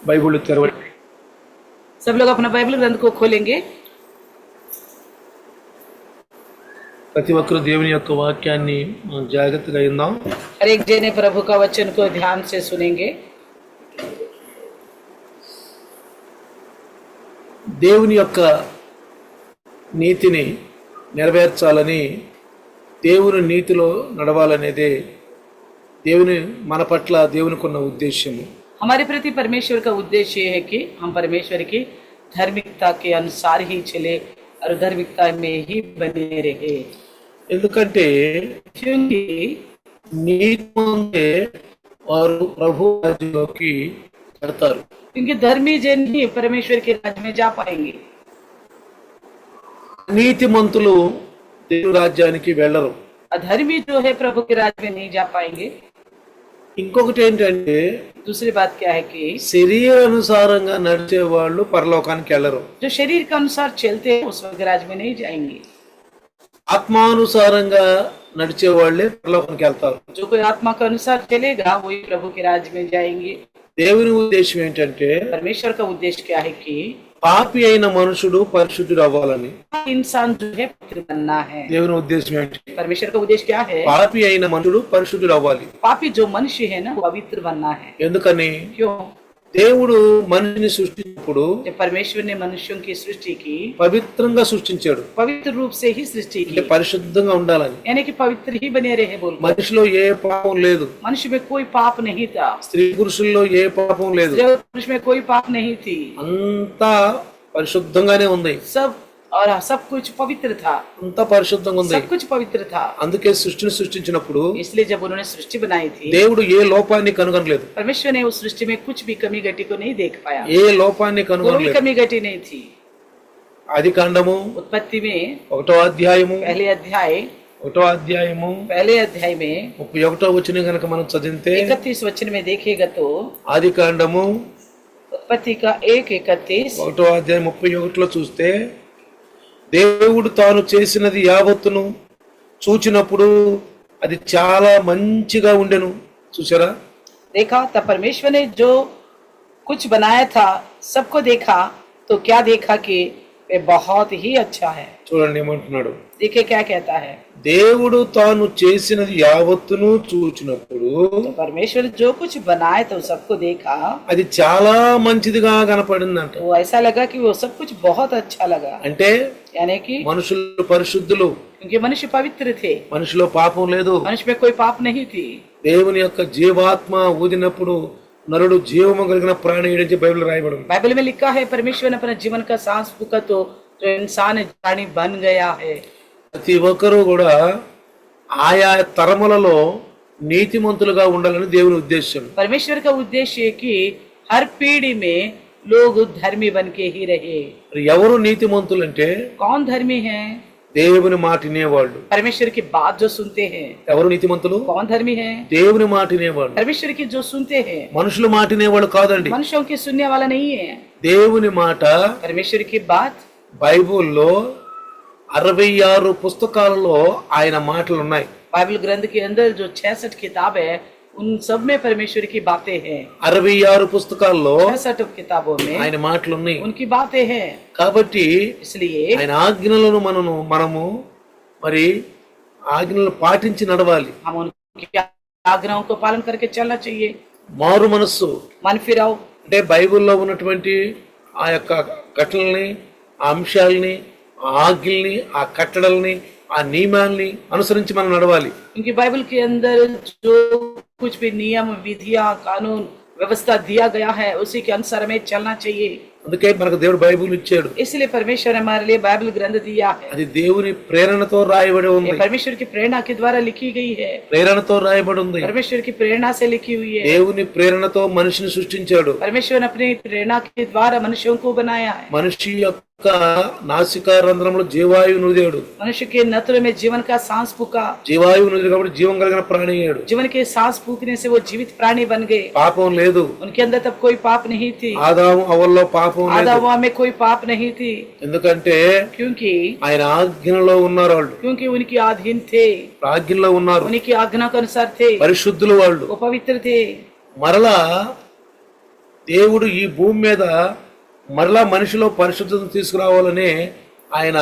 Bible తెరవండి. सब लोग अपना बाइबल ग्रंथ को खोलेंगे। ప్రతి ఒక్కరు దేవుని యొక్క వాక్యాన్ని మనం జాగ్రత్తగా విందాం. हर एक जने प्रभु का वचन को ध्यान से सुनेंगे। దేవుని యొక్క నీతిని నెరవేర్చాలని, దేవుని నీతిలో నడవాలనేదే దేవుని మన పట్ల దేవునికి ఉన్న ఉద్దేశము. हमारे प्रति परमेश्वर का उद्देश्य है कि हम परमेश्वर की धार्मिकता के अनुसार ही चले और धार्मिकता में ही बने रहे। ఎందుకంటే क्योंकि నీతి ఉంటే వారు ప్రభు రాజ్యంలోకి వెళ్తారు. क्योंकि धर्मी जन ही परमेश्वर के राज्य में जा पाएंगे। నీతిమంతులు దేవుని రాజ్యానికి వెళ్ళరు. अधर्मी जो है प्रभु के राज्य में नहीं जा पाएंगे। ఇంకొకటి ఏంటంటే दूसरी बात क्या है कि శరీరానుసారంగా నడిచే వాళ్ళు పరలోకానికి వెళ్ళరు. जो शरीर के अनुसार चलते हैं उस स्वर्ग राज्य में नहीं जाएंगे। ఆత్మానుసారంగా నడిచే వాళ్ళే పరలోకానికి వెళ్తారు. जो कोई आत्मा के अनुसार चलेगा वही प्रभु के राज्य में जाएंगे। దేవుని ఉద్దేశం ఏంటంటే परमेश्वर का उद्देश्य क्या है कि పాపి అయిన మనుషుడు పరిశుద్ధుడు అవ్వాలని. इंसान जो है पवित्र बनना है। దేవుని ఉద్దేశం ఏంటి? परमेश्वर का उद्देश्य क्या है? పాపి అయిన మనుషుడు పరిశుద్ధుడు అవ్వాలి. पापी जो मनुष्य है ना वो पवित्र बनना है। ఎందుకని? क्यों? దేవుడు మనిషిని సృష్టించినప్పుడు जब परमेश्वर ने मनुष्यों की सृष्टि की పవిత్రంగా సృష్టించాడు. पवित्र रूप से ही सृष्टि అంటే की, పరిశుద్ధంగా ఉండాలని. यानी कि पवित्र ही बने रहे बोल। మనిషిలో ఏ పాపం లేదు. मनुष्य में कोई पाप नहीं था। స్త్రీ పురుషుల్లో ఏ పాపం లేదు. स्त्री और पुरुष में कोई पाप नहीं थी। అంతా పరిశుద్ధంగానే ఉంది. सब और सब कुछ पवित्र था। అంతా పరిశుద్ధంగా ఉంది. सब कुछ पवित्र था। అందుకే సృష్టిని సృష్టించినప్పుడు इसलिए जब उन्होंने सृष्टि बनाई थी దేవుడు ఏ లోపాన్ని కనుగొనలేదు. परमेश्वर ने उस सृष्टि में कुछ भी कमी घटी को नहीं देख पाया। ఏ లోపాన్ని कोई కనుగొనలేదు. कमी घटी नहीं थी। ఆది కాండము उत्पत्ति में 1వ అధ్యాయము पहले अध्याय 31 में 31వ వచనం గనుక మనం చదివితే 31 वचन में देखेगा तो ఆది కాండము उत्पत्ति का 1:31 1వ అధ్యాయం 31లో చూస్తే దేవుడు తాను చేసినది యావత్తును చూచినప్పుడు అది చాలా మంచిగా ఉండెను. చూసారా? देखा तब परमेश्वर ने जो कुछ बनाया था सबको देखा तो क्या देखा कि वे बहुत ही अच्छा है। చూడండి ఏమంటున్నాడు. देखिए क्या कहता है। దేవుడు తాను చేసినది యావత్తును చూచినప్పుడు तो परमेश्वर जो कुछ बनाए तो सबको देखा అది చాలా మంచిదిగా కనపడిందంట. तो ऐसा लगा कि वो सब कुछ बहुत अच्छा लगा। అంటే यानी कि మనుషులు పరిశుద్ధులు, क्योंकि मनुष्य पवित्र थे, మనిషిలో పాపం లేదు. मनुष्य में कोई पाप नहीं थी। దేవుని యొక్క జీవాత్మ ఊదినప్పుడు నరుడు జీవము కలిగిన ప్రాణి అని బైబిల్ రాయబడింది. बाइबल में लिखा है परमेश्वर ने अपना जीवन का सांस फूका तो जो इंसान प्राणी बन गया है। ప్రతి ఒక్కరూ కూడా ఆయా తరములలో నీతిమంతులుగా ఉండాలని దేవుని ఉద్దేశం. परमेश्वर का उद्देश्य है कि हर पीढ़ी में लोग धर्मी बन के ही रहे। ఎవరు నీతిమంతులు అంటే कौन धर्मी है? దేవుని మాట వినేవాళ్ళు. परमेश्वर की बात जो सुनते हैं। ఎవరు నీతిమంతులు? कौन धर्मी है? దేవుని మాట వినేవాళ్ళు. परमेश्वर की जो सुनते हैं। మనుషుల మాట వినేవాళ్ళు కాదండి. मनुष्यों की सुनने वाला नहीं है। దేవుని మాట परमेश्वर की बात బైబిల్లో 66 పుస్తకాలలో ఆయన మాటలు ఉన్నాయి. बाइबल ग्रंथ के अंदर जो 66 किताब है उन सब में परमेश्वर की बातें हैं। 66 పుస్తకాల్లో 66 किताबों में ఆయన మాటలు ఉన్నాయి. उनकी बातें हैं। కాబట్టి इसलिए ఆయన ఆజ్ఞలను మనము మరి ఆజ్ఞలను పాటించి నడవాలి. हम उनकी आज्ञाओं को पालन करके चलना चाहिए। మారు మనస్సు मन फिराओ అంటే బైబిల్లో ఉన్నటువంటి ఆ యొక్క ఘటనల్ని, ఆ అంశాలని, ఆ ఆజ్ఞల్ని, ఆ కట్టడల్ని, ఆ నియమాల్ని అనుసరించి మనం నడవాలి. क्योंकि बाइबल के अंदर जो कुछ भी नियम, विधियां, कानून, व्यवस्था दिया गया है उसी के अनुसार हमें चलना चाहिए। అందుకే మనకు దేవుడు బైబిల్ ఇచ్చాడు. इसलिए परमेश्वर ने हमारे लिए बाइबल ग्रंथ दिया है। అది దేవుని ప్రేరణతో రాయబడి ఉంది. ये परमेश्वर की प्रेरणा के द्वारा लिखी गई है। ప్రేరణతో రాయబడి ఉంది. परमेश्वर की प्रेरणा से लिखी हुई है। దేవుని ప్రేరణతో మనిషిని సృష్టించాడు. परमेश्वर ने अपनी प्रेरणा के द्वारा मनुष्यों को बनाया है। మనిషి యొక్క నాసికా రంధ్రంలో జీవాయువు నుదియాడు. मनुष्य के नत्र में जीवन का सांस फूका। జీవాయువు నుదిరు కాబట్టి జీవం కలిగిన ప్రాణి అయ్యాడు. जीवन के सांस फूकने से वो जीवित प्राणी बन गए। పాపం లేదు. उनके अंदर तब कोई पाप नहीं थी। ఆదాము హవ్వల్లో పాపం లేదు. आदम हव्वा में कोई पाप नहीं थी। ఎందుకంటే क्योंकि ఆయన ఆజ్ఞలో ఉన్నారు. వాళ్ళు क्योंकि उनकी अधीन थे, ఆజ్ఞలో ఉన్నారు. उनकी आज्ञा के अनुसार थे, పరిశుద్ధులు వాళ్ళు. वो पवित्र थे। మరలా దేవుడు ఈ భూమి మీద మరలా మనిషిలో పరిశుద్ధతను తీసుకురావాలని ఆయన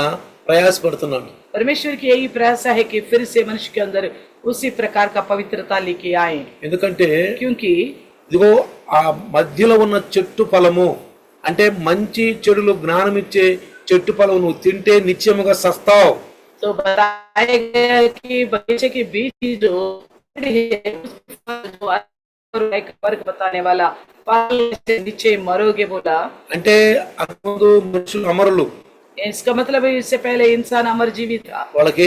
ప్రయాసపడుతున్నాడు. परमेश्वर की यही प्रयास है कि फिर से मनुष्य के अंदर उसी प्रकार का पवित्रता लेके आए, ఎందుకంటే क्योंकि ఇదిగో ఆ మధ్యలో ఉన్న చెట్టు ఫలము అంటే మంచి చెడులు జ్ఞానం ఇచ్చే చెట్టు ఫలం నువ్వు తింటే నిత్యముగా సస్తావు. तो बताया गया है कि बगीचे के बीच की जो पेड़ है, उसके फल जो एक वर्ग बताने वाला फल से नीचे मरोगे बोला। అంటే అంతకుముందు మనుషులు అమరులు, इसका मतलब है इससे पहले इंसान अमर जीवी था, వాళ్ళకి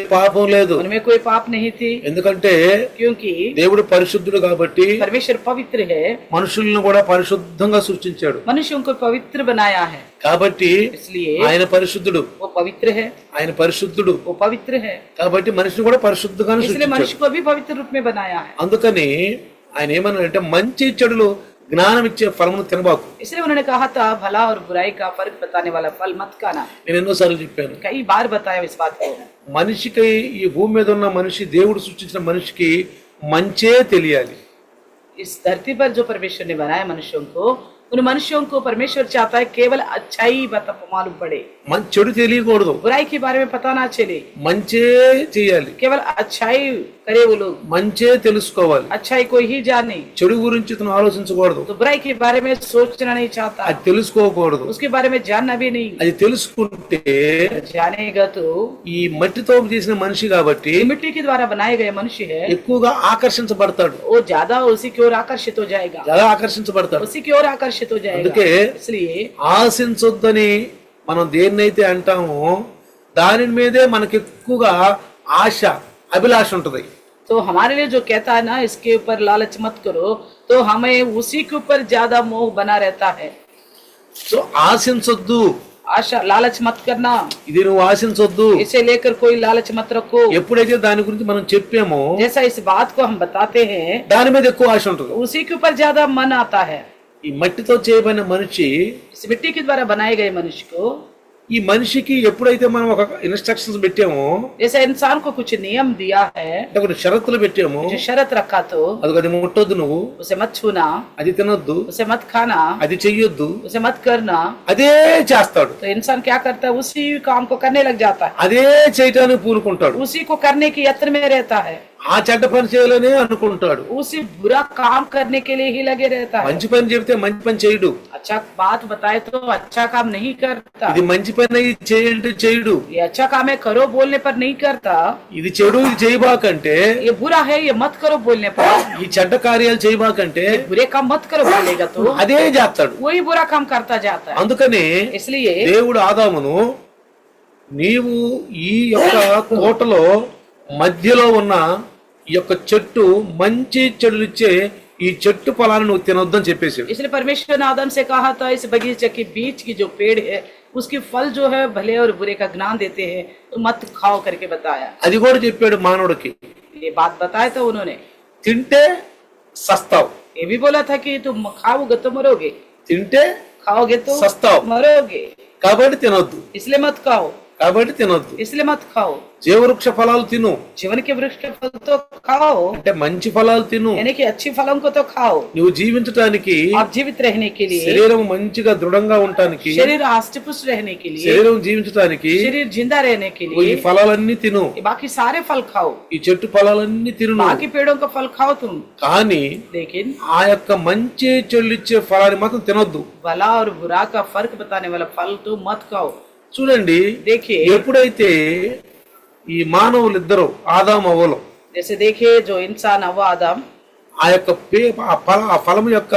పాపం లేదు. उनमें कोई पाप नहीं थी, ఎందుకంటే क्योंकि దేవుడు పరిశుద్ధుడు కాబట్టి परमेश्वर पवित्र है, మనుషులను కూడా పరిశుద్ధంగా సృష్టించాడు. मनुष्यों को पवित्र बनाया है, కాబట్టి इसलिए ఆయన పరిశుద్ధుడు, वो पवित्र है, ఆయన పరిశుద్ధుడు वो पवित्र है, కాబట్టి మనిషిని కూడా పరిశుద్ధంగానే इसलिए సృష్టించాడు. मनुष्य को भी पवित्र रूप में बनाया है। అందుకని ఆయన ఏమన్నాడంటే మంచి చెడులు జ్ఞానం ఇచ్చే ఫలమును తినబాకు. इसलिए उन्होंने कहा था भला और बुराई का फर्क बताने वाला फल मत खाना। నేను ఎన్నోసార్లు చెప్పాను, कई बार बताया इस बात को। మనిషికి ఈ భూమి మీద ఉన్న మనిషి, దేవుడు సృష్టించిన మనిషికి మంచే తెలియాలి. इस धरती पर जो परमेश्वर ने बनाया मनुष्यों को, उन मनुष्यों को परमेश्वर चाहता है केवल अच्छाई मालूम पड़े, చెడు తెలియకూడదు, बुराई के बारे में पता ना चले, మంచే చేయాలి, केवल अच्छाई करे वो लोग, మంచే తెలుసుకోవాలి. अच्छाई को ही जाने, చెడు గురించి తను ఆలోచించకూడదు, तो बुराई के बारे में सोचना नहीं चाहता, అది తెలుసుకోకూడదు. उसके बारे में जानना भी नहीं। అది తెలుసుకుంటే जानेगा तो ఈ మట్టితో చేసిన మనిషి కాబట్టి मिट्टी के द्वारा बनाए गए मनुष्य है, ఎక్కువగా ఆకర్షించబడతాడు, वो ज्यादा उसी की ओर आकर्षित हो जाएगा, చాలా ఆకర్షించబడతాడు. उसी की ओर आकर्षित हो जाएगा। అందుకే इसलिए ఆశించొద్దని మనం దేన్నైతే అంటామో దాని మీదే మనకి ఎక్కువగా ఆశ, అభిలాష ఉంటది. तो हमारे लिए जो कहता है ना इसके ऊपर लालच मत करो, तो हमें उसी के ऊपर ज्यादा मोह बना रहता है। సో ఆశించొద్దు, आशा लालच मत करना, ఇది నువ్వు ఆశించొద్దు. इसे लेकर कोई लालच मत रखो। ఎప్పుడైతే దాని గురించి మనం చెప్పామో जैसा इस बात को हम बताते हैं, దాని మీద ఎక్కువ ఆశ ఉంటుంది. उसी के ऊपर ज्यादा मन आता है। ఈ మట్టితో చేయబడిన మనిషి, इस मिट्टी के द्वारा बनाए गए मनुष्य को, ఈ మనిషికి ఎప్పుడైతే మనం ఒక ఇన్స్ట్రక్షన్స్ పెట్టామో, जैसे इंसान को कुछ नियम दिया है, అంటే కొన్ని షరతులు పెట్టామో, जो शरत रखा तो అది ముట్టొద్దు, నువ్వు उसे मत छूना, అది తినొద్దు, उसे मत खाना, అది చెయ్యొద్దు, उसे मत करना, అదే చేస్తాడు. तो इंसान क्या करता है, उसी काम को करने लग जाता है, అదే చేయటానికి పూనుకుంటాడు, उसी को करने की यत्न में रहता है, ఆ చెడ్డ పని చేయాలని అనుకుంటాడు, उसी बुरा काम करने के लिए ही लगे रहता है। మంచి పని చెబితే మంచి పని చేయడు, अच्छा बात बताए तो अच्छा काम नहीं करता, ఇది మంచి పని చేయంటే చేయడు, ये अच्छा काम है करो बोलने पर नहीं करता, ఇది చెడు ఇది చేయబాకంటే, ये बुरा है ये मत करो बोलने पर, ఈ చెడ్డ కార్యాలు చేయబాకంటే बुरे काम मत करो बोलेगा तो అదే చేస్తాడు. वही बुरा काम करता जाता है। అందుకని इसलिए దేవుడు ఆదామును, నీవు ఈ యొక్క తోటలో మధ్యలో ఉన్న ఈ యొక్క చెట్టు మంచి చెడులిచ్చే ఈ చెట్టు ఫలాన్ని నువ్వు తినొద్దని చెప్పేసాడు. इसलिए परमेश्वर ने आदम से कहा था इस बगीचे के बीच की जो पेड़ है उसके फल जो है भले और बुरे का ज्ञान देते हैं तो मत खाओ करके बताया। అది కూడా చెప్పాడు మానవుడికి, ये बात बताया था उन्होंने, తింటే సస్తావు, ये भी बोला था कि तुम खाओगे तो मरोगे, తింటే खाओगे तो सस्ताओ। मरोगे, కాబట్టి తినొద్దు, इसलिए मत खाओ, కాబట్టి తినొద్దు. इसलिए मत खाओ। జీవవృక్ష ఫలాలు తిను, जीवन के वृक्ष के फल तो खाओ, అంటే మంచి ఫలాలు తిను. यानी कि अच्छी फलों को तो खाओ, నువ్వు జీవించటానికి, आप जीवित रहने के लिए, శరీరం మంచిగా దృఢంగా ఉండటానికి, शरीर आष्टपुष्ट रहने के लिए, శరీరం జీవించటానికి शरीर जिंदा रहने के ఈ लिए ఫలాలన్నీ తిను, बाकी सारे फल खाओ, ఈ చెట్టు ఫలాలన్నీ తిను. बाकी पेड़ों का फल खाओ तुम, కానీ लेकिन ఆ యొక్క మంచి చెల్లిచ్చే ఫలాన్ని మాత్రం తినొద్దు. भला और बुरा का फर्क बताने वाला फल तो मत खाओ। చూడండి, देखिए ఎప్పుడైతే ఈ మానవులిద్దరూ ఆదాము అవ్వలు जैसे देखिए जो इंसान हवा आदम ఆ యొక్క ఆ ఫలం యొక్క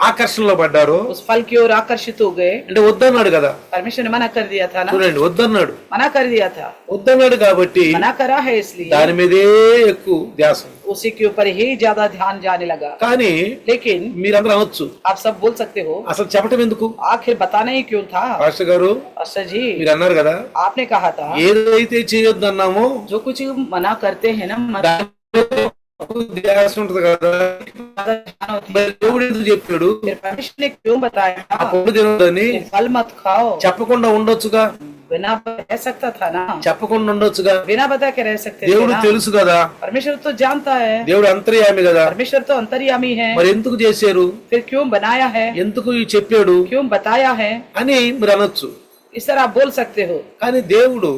ఆకర్షణలో పడ్డారు, उस फल की ओर आकर्षित हो गए, అంటే వద్దన్నాడు కదా. परमेश्वर ने मना कर दिया था ना, చూడండి, వద్దన్నాడు, मना कर दिया था, వద్దన్నాడు కాబట్టి मना करा है इसलिए దాని మీదే ఎక్కువ ధ్యాస. उसी के ऊपर ही ज्यादा ध्यान जाने लगा। కానీ लेकिन మీరందరూ అనొచ్చు, आप सब बोल सकते हो అసలు చెప్పటం ఎందుకు आखिर बताना ही क्यों था। పాస్టర్ గారు, पास्टर जी మీరు అన్నారు కదా, आपने कहा था ఏదైతే చేయొద్దు అన్నామో जो कुछ मना करते हैं ना मत దాని మీద ఎక్కువ ధ్యాస ఉంటది కదా. ज्यादा ध्यान होती है। మరి దేవుడు ఎందుకు చెప్పాడు फिर परमेश्वर ने क्यों बताया ఆ పండు తినొద్దని? फल मत खाओ, చెప్పకుండా ఉండొచ్చుగా. बिना रह सकता था ना, చెప్పకుండా ఉండొచ్చుగా. बिना बता के रह सकते थे దేవుడు ना। తెలుసు కదా, परमेश्वर तो जानता है, దేవుడు అంతర్యామి కదా, परमेश्वर तो अंतर्यामी है, మరి ఎందుకు చేశారు, फिर क्यों बनाया है, ఎందుకు ఈ చెప్పాడు क्यों बताया है, అని మీరు అనొచ్చు. इस तरह आप बोल सकते हो। కానీ దేవుడు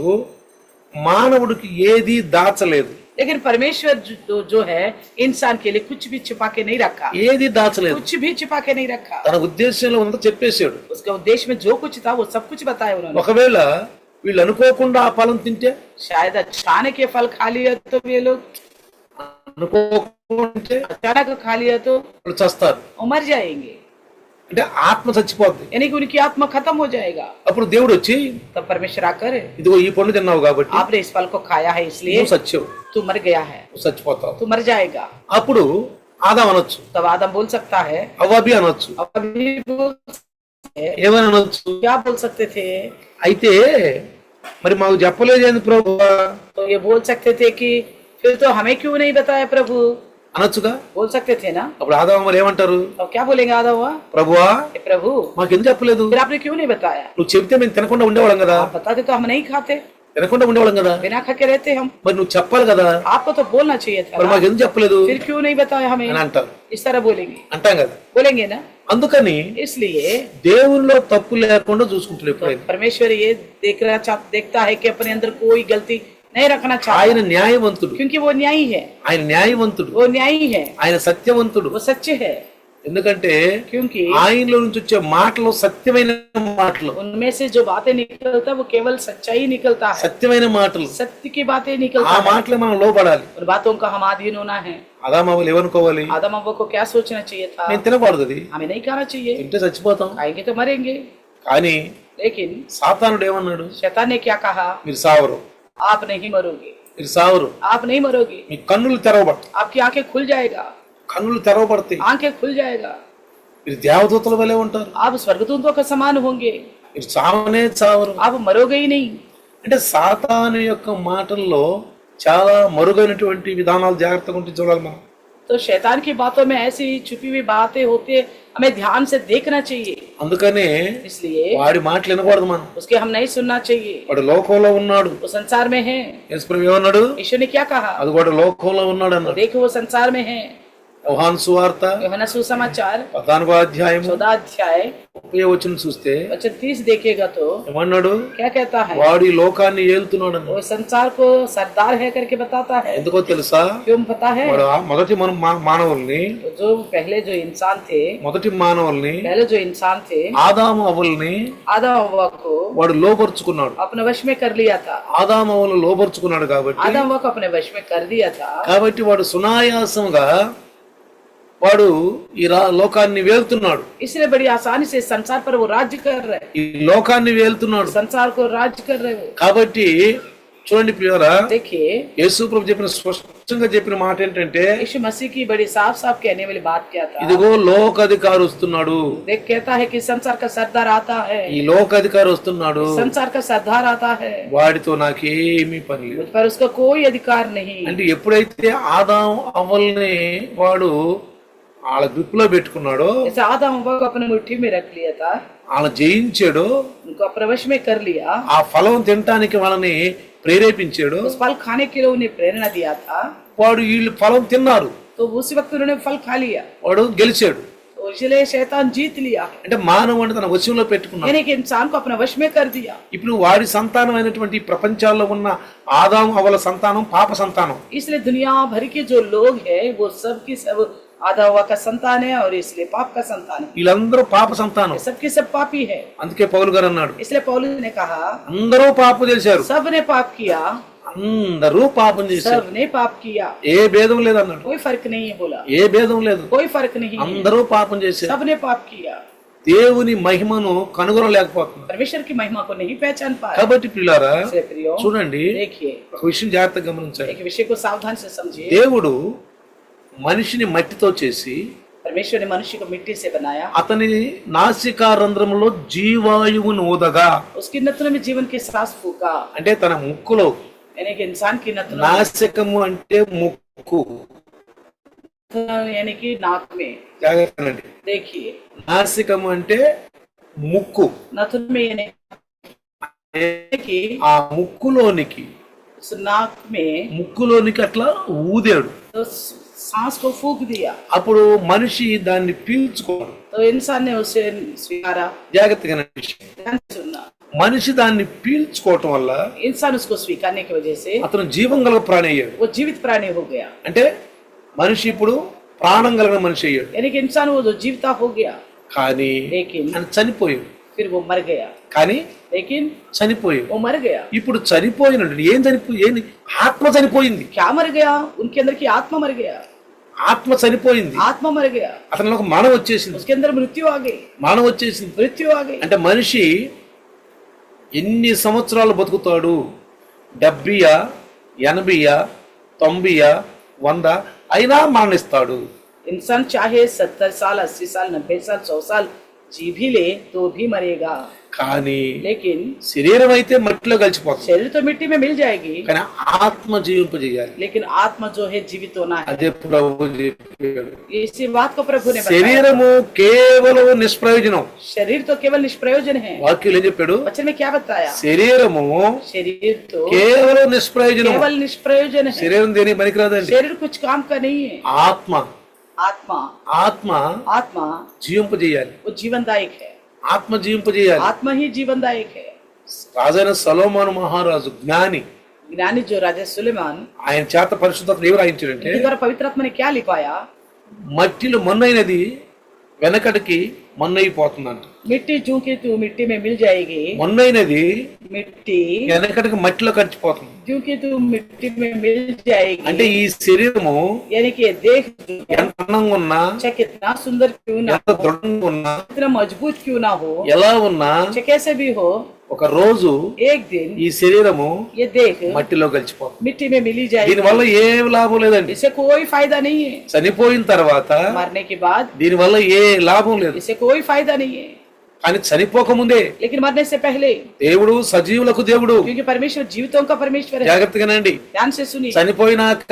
మానవుడికి ఏది దాచలేదు, लेकिन परमेश्वर जो है इंसान के लिए कुछ भी छिपा के नहीं रखा, ఏది దాచలేదు. कुछ भी छिपा के नहीं रखा। తన ఉద్దేశంలో ఉందో చెప్పేశాడు. उसके उद्देश्य में जो कुछ था वो सब कुछ बताया उन्होंने। ఒకవేళ వీళ్ళు అనుకోకుండా ఆ ఫలం తింటే, शायद अचानक ये फल खा लिया तो ये लोग, అనుకోకుంటే अचानक खा लिया तो వాళ్ళు చస్తారు. वो मर जाएंगे, అంటే ఆత్మ చచ్చిపోద్ది. यानी कि उनकी आत्मा खत्म हो जाएगा। అప్పుడు దేవుడు వచ్చి, तब परमेश्वर आकर, ఇదిగో ఈ పండు తిన్నావు కాబట్టి आपने इस फल को खाया है इसलिए నువ్వు సచ్చావు, तू मर गया है, నువ్వు చచ్చిపోతావు. तू मर जाएगा। అప్పుడు ఆదాం అనొచ్చు, तब आदम बोल सकता है, అవ్వబి అనొచ్చు, अभी बोल सकते हैं, ఏమని అనొచ్చు, क्या बोल सकते थे, అయితే మరి మాకు చెప్పలేదేంది ప్రభువా तो ये बोल सकते थे कि फिर तो हमें क्यों नहीं बताया प्रभु, అనొచ్చుగా. बोल सकते थे ना। అప్పుడు ఆదాం మరి ఏమంటారు, अब क्या बोलेंगे आदम हुआ, ప్రభువా प्रभु మాకు ఎందుకు చెప్పలేదు, फिर आपने क्यों नहीं बताया, నువ్వు చెబితే మేము తినకుండా ఉండేవాళ్ళం కదా, आप बताते तो हम नहीं खाते, తినకుండా ఉండేవాళ్ళం కదా, बिना खा के रहते हम, మరి నువ్వు చెప్పాలి కదా, आपको तो बोलना चाहिए था మరి ना? మాకు ఎందుకు చెప్పలేదు फिर क्यों नहीं बताया हमें, అని అంటారు. इस तरह बोलेंगे, అంటాం కదా. बोलेंगे ना। అందుకని इसलिए దేవుల్లో తప్పు లేకుండా చూసుకుంటాడు ఎప్పుడైనా. परमेश्वर ये देखता है कि अपने अंदर कोई गलती नहीं रखना ఆయన चाहता, న్యాయవంతుడు, क्योंकि वो न्यायी है, ఆయన న్యాయవంతుడు, वो न्यायी है, ఆయన సత్యవంతుడు. वो सच्चे है, ఎందుకంటే क्योंकि ఆయనలో నుంచి వచ్చే మాటలు సత్యమైన మాటలు, उनमें से जो बातें निकलता है वो केवल सच्चाई निकलता है, సత్యమైన మాటలు. सत्य की बातें ఆ निकलता है, మాటలే మనం లోబడాలి. उन बातों का हम अधीन होना है। అదామావులు ఏమనుకోవాలి, आदम अव्वा को क्या सोचना चाहिए था, నేను తినకూడదు, అది हमें नहीं खाना चाहिए, తింటే చచ్చిపోతాం. खाएंगे तो मरेंगे। కానీ लेकिन సాతానుడు ఏమన్నాడు, शैतान ने क्या कहा, మీరు సావరు, आप नहीं मरोगे, మీరు సావరు, आप नहीं मरोगे, మీ కన్నులు తెరవబడతాయి, आपकी आंखें खुल जाएगा, కన్నులు తెరవబడతాయి, आंखें खुल जाएगा, మీరు దేవదూతల వలె ఉంటారు, आप स्वर्गदूतों के समान होंगे, మీరు చావనే చావరు. आप मरोगे ही नहीं। అంటే సాతాను యొక్క మాటల్లో చాలా మరుగైనటువంటి విధానాలు జాగ్రత్తగా ఉంటే చూడాలి మనం. तो शैतान की बातों में ऐसी छुपी हुई बातें होती है, हमें ध्यान से देखना चाहिए। అందుకనే इसलिए వాడి మాటలు వినకూడదు మనం. उसके हम नहीं सुनना चाहिए। వాడు లోకంలో ఉన్నాడు, वो संसार में है, యేసుప్రభు ఏమన్నాడు, यीशु ने क्या कहा, అది కూడా లోకంలో ఉన్నాడు तो అన్నాడు. देखो वो संसार में है। యోహాను సువార్త यूहन्ना सुसमाचार 14వ అధ్యాయం 14 अध्याय 30వ వచనం చూస్తే वचन 30 देखेगा तो ఏమన్నాడు, क्या कहता है, వాడు ఈ లోకాన్ని ఏలుతున్నాడు అన్నాడు. वो संसार को सरदार है करके बताता है। ఎందుకో తెలుసా, क्यों पता है, వాడు మొదటి మానవుల్ని, जो पहले जो इंसान थे, మొదటి మానవుల్ని पहले जो इंसान थे, ఆదాము అవ్వల్ని आदम हव्वा को వాడు లోపరుచుకున్నాడు. अपने वश में कर लिया था, ఆదాము అవ్వలు లోపరుచుకున్నాడు కాబట్టి आदम हव्वा को अपने वश में कर दिया था। కాబట్టి వాడు సునాయాసంగా వాడు ఈ లోకాన్ని వేలుతున్నాడు, इसलिए बड़ी आसानी से संसार पर वो राज्य कर रहे, ఈ లోకాన్ని వేలుతున్నాడు. संसार को राज्य कर रहे हो। కాబట్టి చూడండి ప్రియులారా, देखिए యేసు ప్రభు చెప్పిన స్పష్టంగా చెప్పిన మాట ఏంటంటే, यीशु मसीह की बड़ी साफ साफ कहने वाली बात क्या था, ఇదిగో లోకాధికారి వస్తున్నాడు, देख कहता है कि संसार का सरदार आता है, ఈ లోకాధికారి వస్తున్నాడు, संसार का सरदार आता है, వాడితో నాకేమీ పని లేదు. मुझ पर उसका कोई अधिकार नहीं। అంటే ఎప్పుడైతే ఆదాం అవ్వల్ని వాడు వాళ్ళ గ్రిప్ లో పెట్టుకున్నాడో, जैसे आदम हव्वा को अपने मुट्ठी में रख लिया था, వాళ్ళని జయించాడో, उनको अपने वश में कर लिया, ఆ ఫలం తినటానికి వాళ్ళని ప్రేరేపించాడు, उस फल खाने के लिए उन्हें प्रेरणा दिया था, వాడు వీళ్ళు ఫలం తిన్నారు, तो उसी वक्त उन्होंने फल खा लिया, వాడు గెలిచాడు. तो इसलिए शैतान जीत लिया, అంటే మానవుని తన వశంలో పెట్టుకున్నాడు. यानी कि इंसान को अपने वश में कर दिया। ఇప్పుడు వాడి సంతానమైనటువంటి ప్రపంచాల్లో ఉన్న ఆదాం అవ్వల సంతానం పాప సంతానం. इसलिए दुनिया भर के जो लोग हैं वो सब की सब आधा हव्वा का संतान है और इसलिए पाप का संतान है, వీళ్ళందరూ పాప సంతానం. सबके सब पापी है। అందుకే పౌలు గారు అన్నాడు, इसलिए पौलुस ने कहा అందరూ పాపం చేశారు, सब ने पाप किया, అందరూ పాపం చేశారు, सब ने पाप किया, ఏ భేదం లేదు అన్నాడు. कोई फर्क नहीं है, बोला ఏ భేదం లేదు, कोई फर्क नहीं है, అందరూ పాపం చేశారు. सब ने पाप किया। దేవుని మహిమను కనుగొనలేకపోతున్నారు. परमेश्वर की महिमा को नहीं पहचान पाया। కాబట్టి పిల్లారా इसलिए प्रियो చూడండి, देखिए ఒక విషయం జాగ్రత్తగా గమనించాలి. एक विषय को सावधान से समझिए। దేవుడు మనిషిని మట్టితో చేసి परमेश्वर ने मनुष्य को मिट्टी से बनाया, అతని నాసికా రంధ్రములో జీవాయువును ఊదగా, उसकी नथनों में जीवन के सांस फूका, అంటే తన ముక్కులో, यानी कि इंसान की नथनों నాసికము అంటే ముక్కు, यानी कि नाक में, జాగ్రత్తనండి, देखिए నాసికము అంటే ముక్కు, नथुन में यानी कि ఆ ముక్కులోనికి उस नाक में ముక్కులోనికి అట్లా ఊదాడు. तो सांस को फूंक दिया, అప్పుడు మనిషి దాన్ని పీల్చుకోడు. तो इंसान ने उसे स्वीकारा। జాగ్రత్తగా విషయం, ध्यान से सुनना, మనిషి దాన్ని పీల్చుకోవటం వల్ల इंसान उसको स्वीकारने की वजह से అతను జీవం గల ప్రాణి అయ్యాడు. वो जीवित प्राणी हो गया, అంటే మనిషి ఇప్పుడు ప్రాణం కలిగిన మనిషి అయ్యాడు. यानी कि इंसान वो जो जीवता हो गया, కానీ लेकिन ఆయన చనిపోయాడు. फिर वो मर गया, కానీ लेकिन చనిపోయాడు. वो मर गया। ఇప్పుడు చనిపోయినాడు. ఏం ఏంది? ఆత్మ చనిపోయింది. क्या मर गया? उनके अंदर की आत्मा मर गया, ఆత్మ చనిపోయింది. आत्मा मर गया, అతనిలో ఒక మరణం వచ్చేసింది. उसके अंदर मृत्यु आ गई, మరణం వచ్చేసింది. मृत्यु आ गई। అంటే మనిషి ఎన్ని సంవత్సరాలు బతుకుతాడు? 70, 80, 90, 100 అయినా మరణిస్తాడు. इंसान चाहे 70 साल, 80 साल, 90 साल, 100 साल जी भी ले तो भी मरेगा, కానీ लेकिन శరీరం అయితే మట్టిలో కలిసిపోతుంది. शरीर तो मिट्टी में मिल जाएगी, కానీ ఆత్మ జీవింపజేయాలి. लेकिन आत्मा जो है जीवित होना है। అదే ప్రభు చెప్పాడు. इसी बात को प्रभु ने बताया। శరీరము కేవలం నిష్ప్రయోజనం. शरीर तो केवल निष्प्रयोजन है। వాక్యం ఏం చెప్పాడు? वचन में क्या बताया? శరీరము शरीर तो కేవలం నిష్ప్రయోజనం. केवल निष्प्रयोजन है। శరీరం దేనికి పనికిరాదండి. शरीर कुछ काम का नहीं है। ఆత్మ आत्मा ఆత్మ आत्मा జీవింపజేయాలి. वो जीवनदायक है, ఆత్మ జీవింపజేయాలి. आत्मा ही जीवनदायक है। రాజైన సొలొమోను మహారాజు జ్ఞాని, ज्ञानी जो राजा सुलेमान, ఆయన చేత పరిశుద్ధతను ఏమి రాయించాడంటే, इनके द्वारा पवित्र आत्मा ने क्या लिखवाया? మట్టిలో మొన్నైనది వెనకటికి మొన్నైపోతుందంట. मिट्टी जू की तू मिट्टी में मिल जाएगी, మొన్నైనది मिट्टी వెనకటికి మట్టిలో కలిసిపోతుంది. जू की तू मिट्टी में मिल जाएगी। అంటే ఈ శరీరము यानी कि देख ఎంత అందంగా ఉన్నా, चाहे कितना सुंदर क्यों ना ఎంత దృఢంగా ఉన్నా, कितना मजबूत क्यों ना हो, ఎలా ఉన్నా, चाहे कैसे भी हो, ఒక రోజు एक दिन ఈ శరీరము ये देख మట్టిలో కలిసిపోతుంది. मिट्टी में मिली जाएगी। దీని వల్ల ఏం లాభం లేదండి. इससे कोई फायदा नहीं है। చనిపోయిన తర్వాత मरने के बाद దీని వల్ల ఏ లాభం లేదు. इससे कोई फायदा नहीं है, కానీ చనిపోకముందే लेकिन मरने से पहले, దేవుడు సజీవులకు దేవుడు. क्योंकि परमेश्वर जीवितों का परमेश्वर है। జాగ్రత్తగానండి. ध्यान से सुनिए, చనిపోయినాక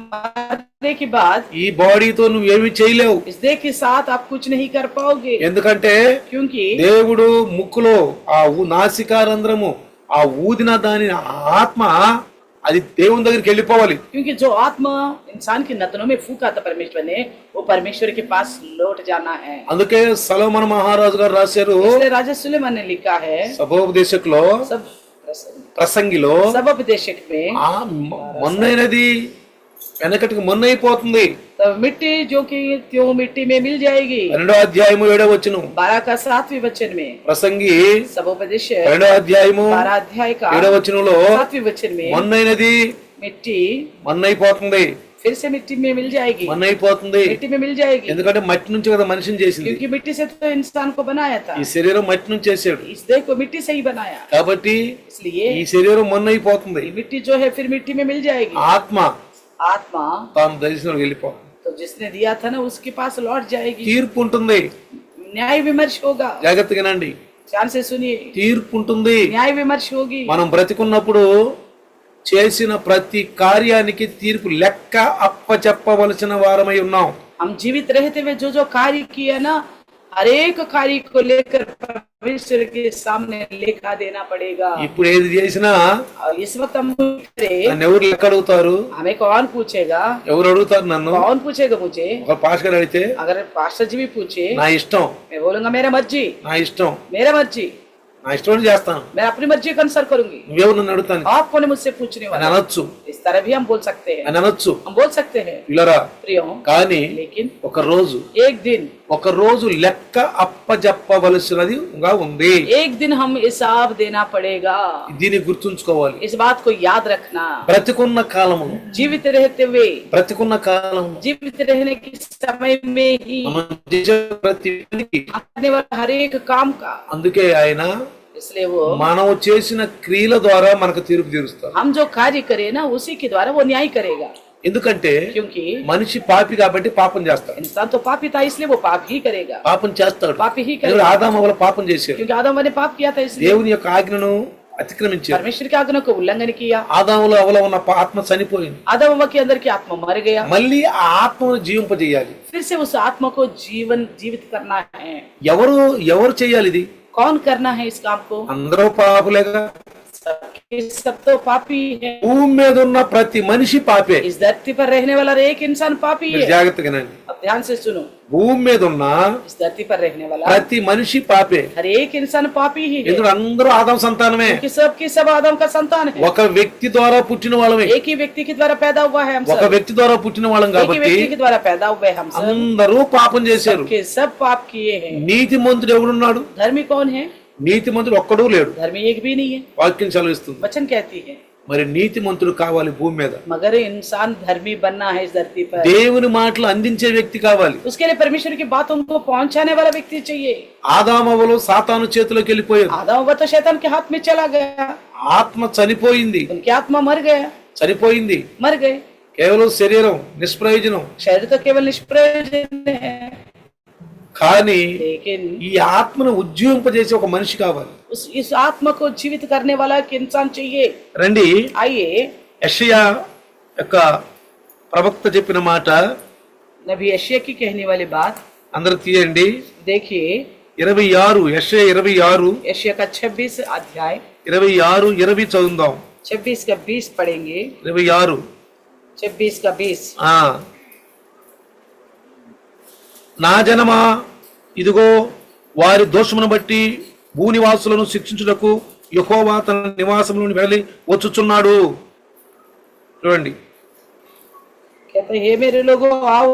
मरने के बाद ఈ బాడీతో నువ్వేమి చేయలేవు. इस देह के साथ आप कुछ नहीं कर पाओगे, ఎందుకంటే क्योंकि దేవుడు ముక్కులో ఆ నాసికారంధ్రము ఆ ఊదిన దాని ఆత్మ అది దేవుని దగ్గరికి వెళ్ళిపోవాలి. क्योंकि जो आत्मा इंसान की नथनों में फूका था परमेश्वर ने, वो परमेश्वर के पास लौट जाना है। అందుకే సొలొమోను మహారాజు గారు రాశారు, इसलिए राजा सुलेमान ने लिखा है సభోపదేశకులో सब ప్రసంగిలో, सबोपदेशक में, ఆ మొన్నైనది వెనకటికి మొన్నైపోతుంది. तो मिट्टी जो कि त्यों मिट्टी में मिल जाएगी। 2వ అధ్యాయము 7వ వచనం 12 का 7वें वचन में, ప్రసంగి सबोपदेशक 2వ అధ్యాయము 12 अध्याय का 7వ వచనంలో 7वें वचन में, మొన్నైనది मिट्टी మొన్నైపోతుంది, फिर से मिट्टी में मिल जाएगी, మొన్నైపోతుంది. मिट्टी में मिल जाएगी, ఎందుకంటే మట్టి నుంచి కదా మనిషిని చేసింది. क्योंकि मिट्टी से तो इंसान को बनाया था, ఈ శరీరం మట్టి నుంచి చేశాడు. इस देह को मिट्टी से ही बनाया, కాబట్టి इसलिए ఈ శరీరం మొన్నైపోతుంది. ये मिट्टी जो है फिर मिट्टी में मिल जाएगी। ఆత్మ आत्मा తాను దర్శనం వెళ్ళిపోతుంది. तो जिसने दिया था ना उसके पास लौट जाएगी, తీర్పు ఉంటుంది. न्याय विमर्श होगा। జాగ్రత్తగానండి. ध्यान से सुनिए, తీర్పు ఉంటుంది. न्याय विमर्श होगी। మనం బ్రతికున్నప్పుడు చేసిన ప్రతి కార్యానికి తీర్పు లెక్క అప్పచెప్పవలసిన వారమై ఉన్నాం. हम जीवित रहते हुए जो जो कार्य किया ना, हर एक कार्य को लेकर परमेश्वर के सामने लेखा देना पड़ेगा। ఇప్పుడు ఏది చేసినా और इस वक्त हम करें, నన్ను ఎవరు లెక్క అడుగుతారు? हमें कौन पूछेगा? ఎవరు అడుగుతారు నన్ను? कौन पूछेगा मुझे? ఒక పాస్ గారు అడిగితే अगर पास्टर जी भी पूछे, నా ఇష్టం, मैं बोलूंगा मेरा मर्जी, నా ఇష్టం, मेरा मर्जी, నా ఇష్టం చేస్తాను. मैं अपनी मर्जी का अनुसार करूंगी। నువ్వెవరు నన్ను అడుగుతాను आप कौन है मुझसे पूछने అని वाला? అనొచ్చు, इस तरह भी हम बोल सकते हैं, అని అనొచ్చు. हम बोल सकते हैं ఇలారా प्रियो, కానీ लेकिन ఒక రోజు एक दिन, ఒక రోజు లెక్క అప్పజెప్పవలసినదిగా ఉంది. एक दिन हम हिसाब देना पड़ेगा। దీన్ని గుర్తుంచుకోవాలి. इस बात को याद रखना। బ్రతికున్న కాలము, जीवित रहते हुए, బ్రతికున్న కాలము जीवित रहने के समय में ही మనం చేసే ప్రతి పనికి, करने वाला हर एक काम का, అందుకే ఆయన इसलिए वो మనం చేసిన క్రియల ద్వారా మనకు తీర్పు తీరుస్తారు. हम जो कार्य करे ना उसी के द्वारा वो न्याय करेगा। ఎందుకంటే क्योंकि మనిషి పాపి కాబట్టి పాపం చేస్తాడు. इंसान तो पापी था इसलिए वो पाप ही करेगा, పాపం చేస్తాడు. पापी ही ఎందుకంటే करेगा, ఆదాము అవ్వలు పాపం చేశారు. क्योंकि आदम ने पाप किया था, इसलिए దేవుని యొక్క ఆజ్ఞను అతిక్రమించారు. परमेश्वर की आज्ञा को उल्लंघन किया। ఆదాములో అవ్వలో ఉన్న ఆత్మ చనిపోయింది. आदम अव्वा के अंदर की आत्मा मर गया, మళ్ళీ ఆ ఆత్మను జీవింపజేయాలి. फिर से उस आत्मा को जीवित करना है। ఎవరు చేయాలి ఇది? कौन करना है इस काम को? అందరూ పాపులేగా. सब तो पापी है। భూమి మీద ఉన్న ప్రతి మనిషి పాపే. इस धरती पर रहने वाला हर एक इंसान पापी మీరు है। జాగ్రత్తగా వినండి. अब ध्यान से सुनो, భూమి మీద ఉన్న इस धरती पर रहने वाला ప్రతి మనిషి పాపే. हर एक इंसान पापी ही है, ఎందుకంటే అందరూ ఆదాం సంతానమే. क्योंकि सबकी सब आदम का संतान है। ఒక వ్యక్తి ద్వారా పుట్టిన వాళ్ళమే. एक ही व्यक्ति के द्वारा पैदा हुआ है हम ఒక सब, వ్యక్తి ద్వారా పుట్టిన వాళ్ళం एक ही కాబట్టి व्यक्ति के द्वारा पैदा हुए हम सब, అందరూ పాపం చేశారు. के सब पाप किए हैं। నీతిమంతుడు ఎవడున్నాడు? धर्मी कौन है? నీతిమంతుడు ఒక్కడూ లేడు. धर्मी एक भी नहीं है। వాక్యం సెలవిస్తుంది. वचन कहती है మరి నీతిమంతుడు కావాలి భూమి మీద. मगर इंसान धर्मी बनना है इस धरती पर, దేవుని మాటలు అందించే వ్యక్తి కావాలి. उसके लिए परमेश्वर की बातों को पहुंचाने वाला व्यक्ति चाहिए। ఆదామవలు సాతాను చేతిలోకి వెళ్ళిపోయారు. आदम व तो शैतान के हाथ में चला गया, ఆత్మ చనిపోయింది. उनकी आत्मा मर गया, చనిపోయింది. मर गए। కేవలం శరీరం నిష్ప్రయోజనం. शरीर तो केवल निष्प्रयोजन है, కానీ लेकिन ఈ ఆత్మను ఉజ్జీవింపజేసే ఒక మనిషి కావాలి. इस आत्मा को जीवित करने वाला एक इंसान चाहिए। రండి, आइए, యెషయా యొక్క ప్రవక్త చెప్పిన మాట नबी यशायाह की कहने वाली बात అందరూ తీయండి. देखिए, 26 యెషయా 26 यशायाह का 26 अध्याय 26 20 చదువుదాం. 26 का 20 पढ़ेंगे। 26 26 का 20। నా జనమా, ఇదిగో వారి దోషమును బట్టి భూనివాసులను శిక్షించుటకు యెహోవా తన నివాసంలో వెళ్ళి వచ్చుచున్నాడు. చూడండి, कहते हैं, हे मेरे लोगों, आओ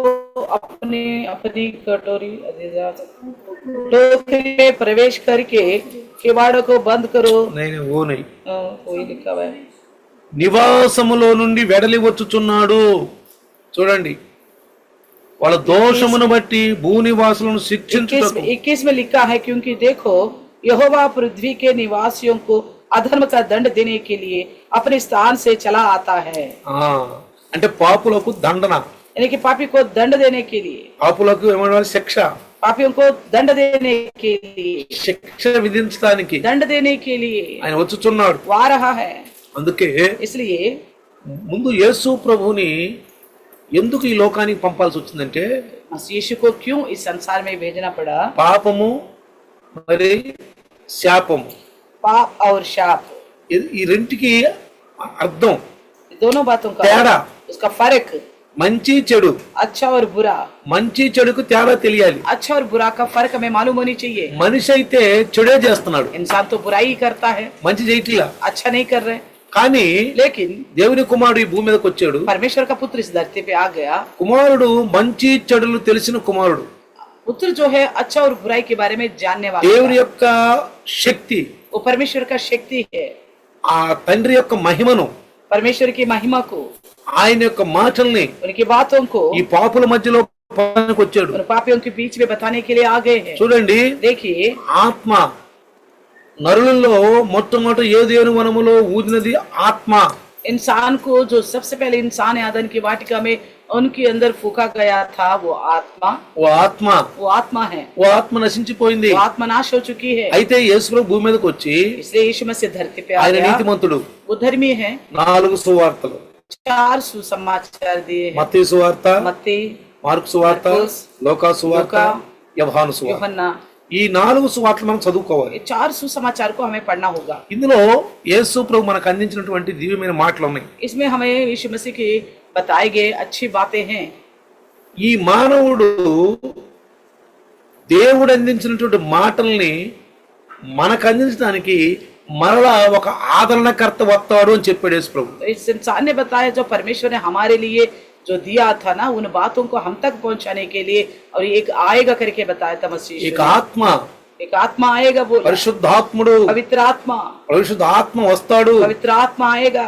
अपनी अपनी टोकरी में प्रवेश करके किवाड़ों को बंद करो। నేను ఓనై कोई लिखा हुआ है, నివాసములో నుండి వెడలి వచ్చుచున్నాడు. చూడండి, వాళ్ళ దోషమును బట్టి భూనివాసులను శిక్షించుటకు. 21 में लिखा है, क्योंकि देखो यहोवा पृथ्वी के निवासियों को अधर्म का दंड देने के लिए अपने स्थान से चला आता है। అంటే పాపులకు దండన, यानी कि पापी को दंड देने के लिए, పాపులకు ఏమన్నా శిక్ష, पापियों को दंड देने के लिए, శిక్ష విధించడానికి दंड देने के लिए ఆయన వచ్చుచున్నాడు. वो आ रहा है। అందుకే इसलिए ముందు యేసు ప్రభుని ఎందుకు ఈ లోకానికి పంపాల్సి వచ్చిందంటే, मसीह यीशु को क्यों इस संसार में भेजना पड़ा? పాపము మరి శాపము, पाप और शाप, ఈ రెంటికి అర్థం, दोनों बातों का తేడా, उसका फर्क, మంచి చెడు. अच्छा और बुरा, మంచి చెడుకు తేడా తెలియాలి. अच्छा और बुरा का फर्क हमें मालूम होनी चाहिए। మనిషి అయితే చెడే చేస్తున్నాడు, इंसान तो बुराई ही करता है, మంచి చేయట్లా. अच्छा नहीं कर रहे। కానీ लेकिन దేవుని కుమారుడు ఈ భూమి మీదకి వచ్చాడు. परमेश्वर का पुत्र इस धरती पे आ गया। కుమారుడు మంచి చెడులు తెలిసిన కుమారుడు. पुत्र जो है अच्छा और बुराई के बारे में जानने वाला దేవుని है। యొక్క శక్తి, वो परमेश्वर का शक्ति है, ఆ తండ్రి యొక్క మహిమను, परमेश्वर की महिमा को, ఆయన యొక్క మాటల్ని उनकी बातों को ఈ పాపుల మధ్యలో పలకడానికి వచ్చాడు. उन पापियों के बीच में बताने के लिए आ गए हैं। చూడండి, देखिए, ఆత్మ నరులలో మొట్టమొదట ఏదేను వనములో ఊదినది ఆత్మ. इंसान को जो सबसे पहले इंसान है आदम की वाटिका में उनके अंदर फूका गया था, वो आत्मा है। ఓ ఆత్మ నశించిపోయింది. वो आत्मा नाश हो चुकी है। అయితే యేసు ప్రభు భూమి మీదకి వచ్చి इसलिए यीशु मसीह धरती पे आ ఆయన गया। నీతిమంతుడు. वो धर्मी है। 4 సువార్తలు, 4 सुसमाचार दिए हैं। మత్తయి సువార్త, मत्ती, మార్కు సువార్త, మార్కుస్, లూకా సువార్త, లూకా, యోహాను సువార్త. यूहन्ना, ఈ 4 సువార్తలు మనం చదువుకోవాలి. ये 4 सुसमाचार को हमें पढ़ना होगा। ఇందులో యేసు ప్రభు మనకు అందించినటువంటి దివ్యమైన మాటలు ఉన్నాయి. इसमें हमें यीशु मसीह की बताए गए अच्छी बातें हैं। ఈ మానవుడు దేవుడు అందించినటువంటి మాటల్ని మనకు అందించడానికి మరలా ఒక ఆదరణకర్త వస్తాడు అని చెప్పాడు యేసు ప్రభు. तो इस इंसान ने बताया, जो परमेश्वर ने हमारे लिए जो दिया था ना, उन बातों को हम तक पहुंचाने के लिए, और एक आएगा करके बताया था मसीह। एक आत्మ, एक आत्मा आएगा, बोला పరిశుద్ధాత్ముడు, पवित्र आत्मा, పరిశుద్ధాత్మ వస్తాడు पवित्र आत्मा आएगा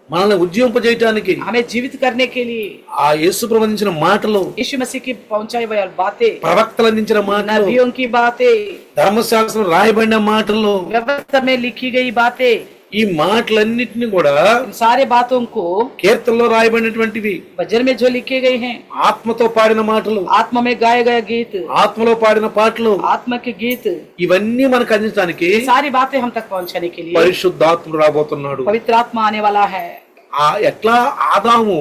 మనల్ని ఉజ్జీవింపజేయడానికి. हमें जीवित करने के लिए। ఆ యేసు ప్రభు అందించిన మాటలు, यीशु मसीह की पहुंचाई हुई बातें, ప్రవక్తలు అందించిన మాటలు, नबियों की बातें, ధర్మశాస్త్రం రాయబడిన మాటలు, व्यवस्था में लिखी गई बातें, ఈ మాటలన్నిటిని కూడా इन सारे बातों को కీర్తనలో రాయబడినటువంటివి, भजन में जो लिखे गए हैं, ఆత్మతో పాడిన మాటలు, आत्मा में गाए गए गीत, ఆత్మలో పాడిన పాటలు, आत्मा के गीत, ఇవన్నీ మనకు అందించడానికి सारी बातें हम तक पहुंचाने के लिए పరిశుద్ధాత్ముడు రాబోతున్నాడు. पवित्र आत्मा आने वाला है। ఎట్లా ఆదాము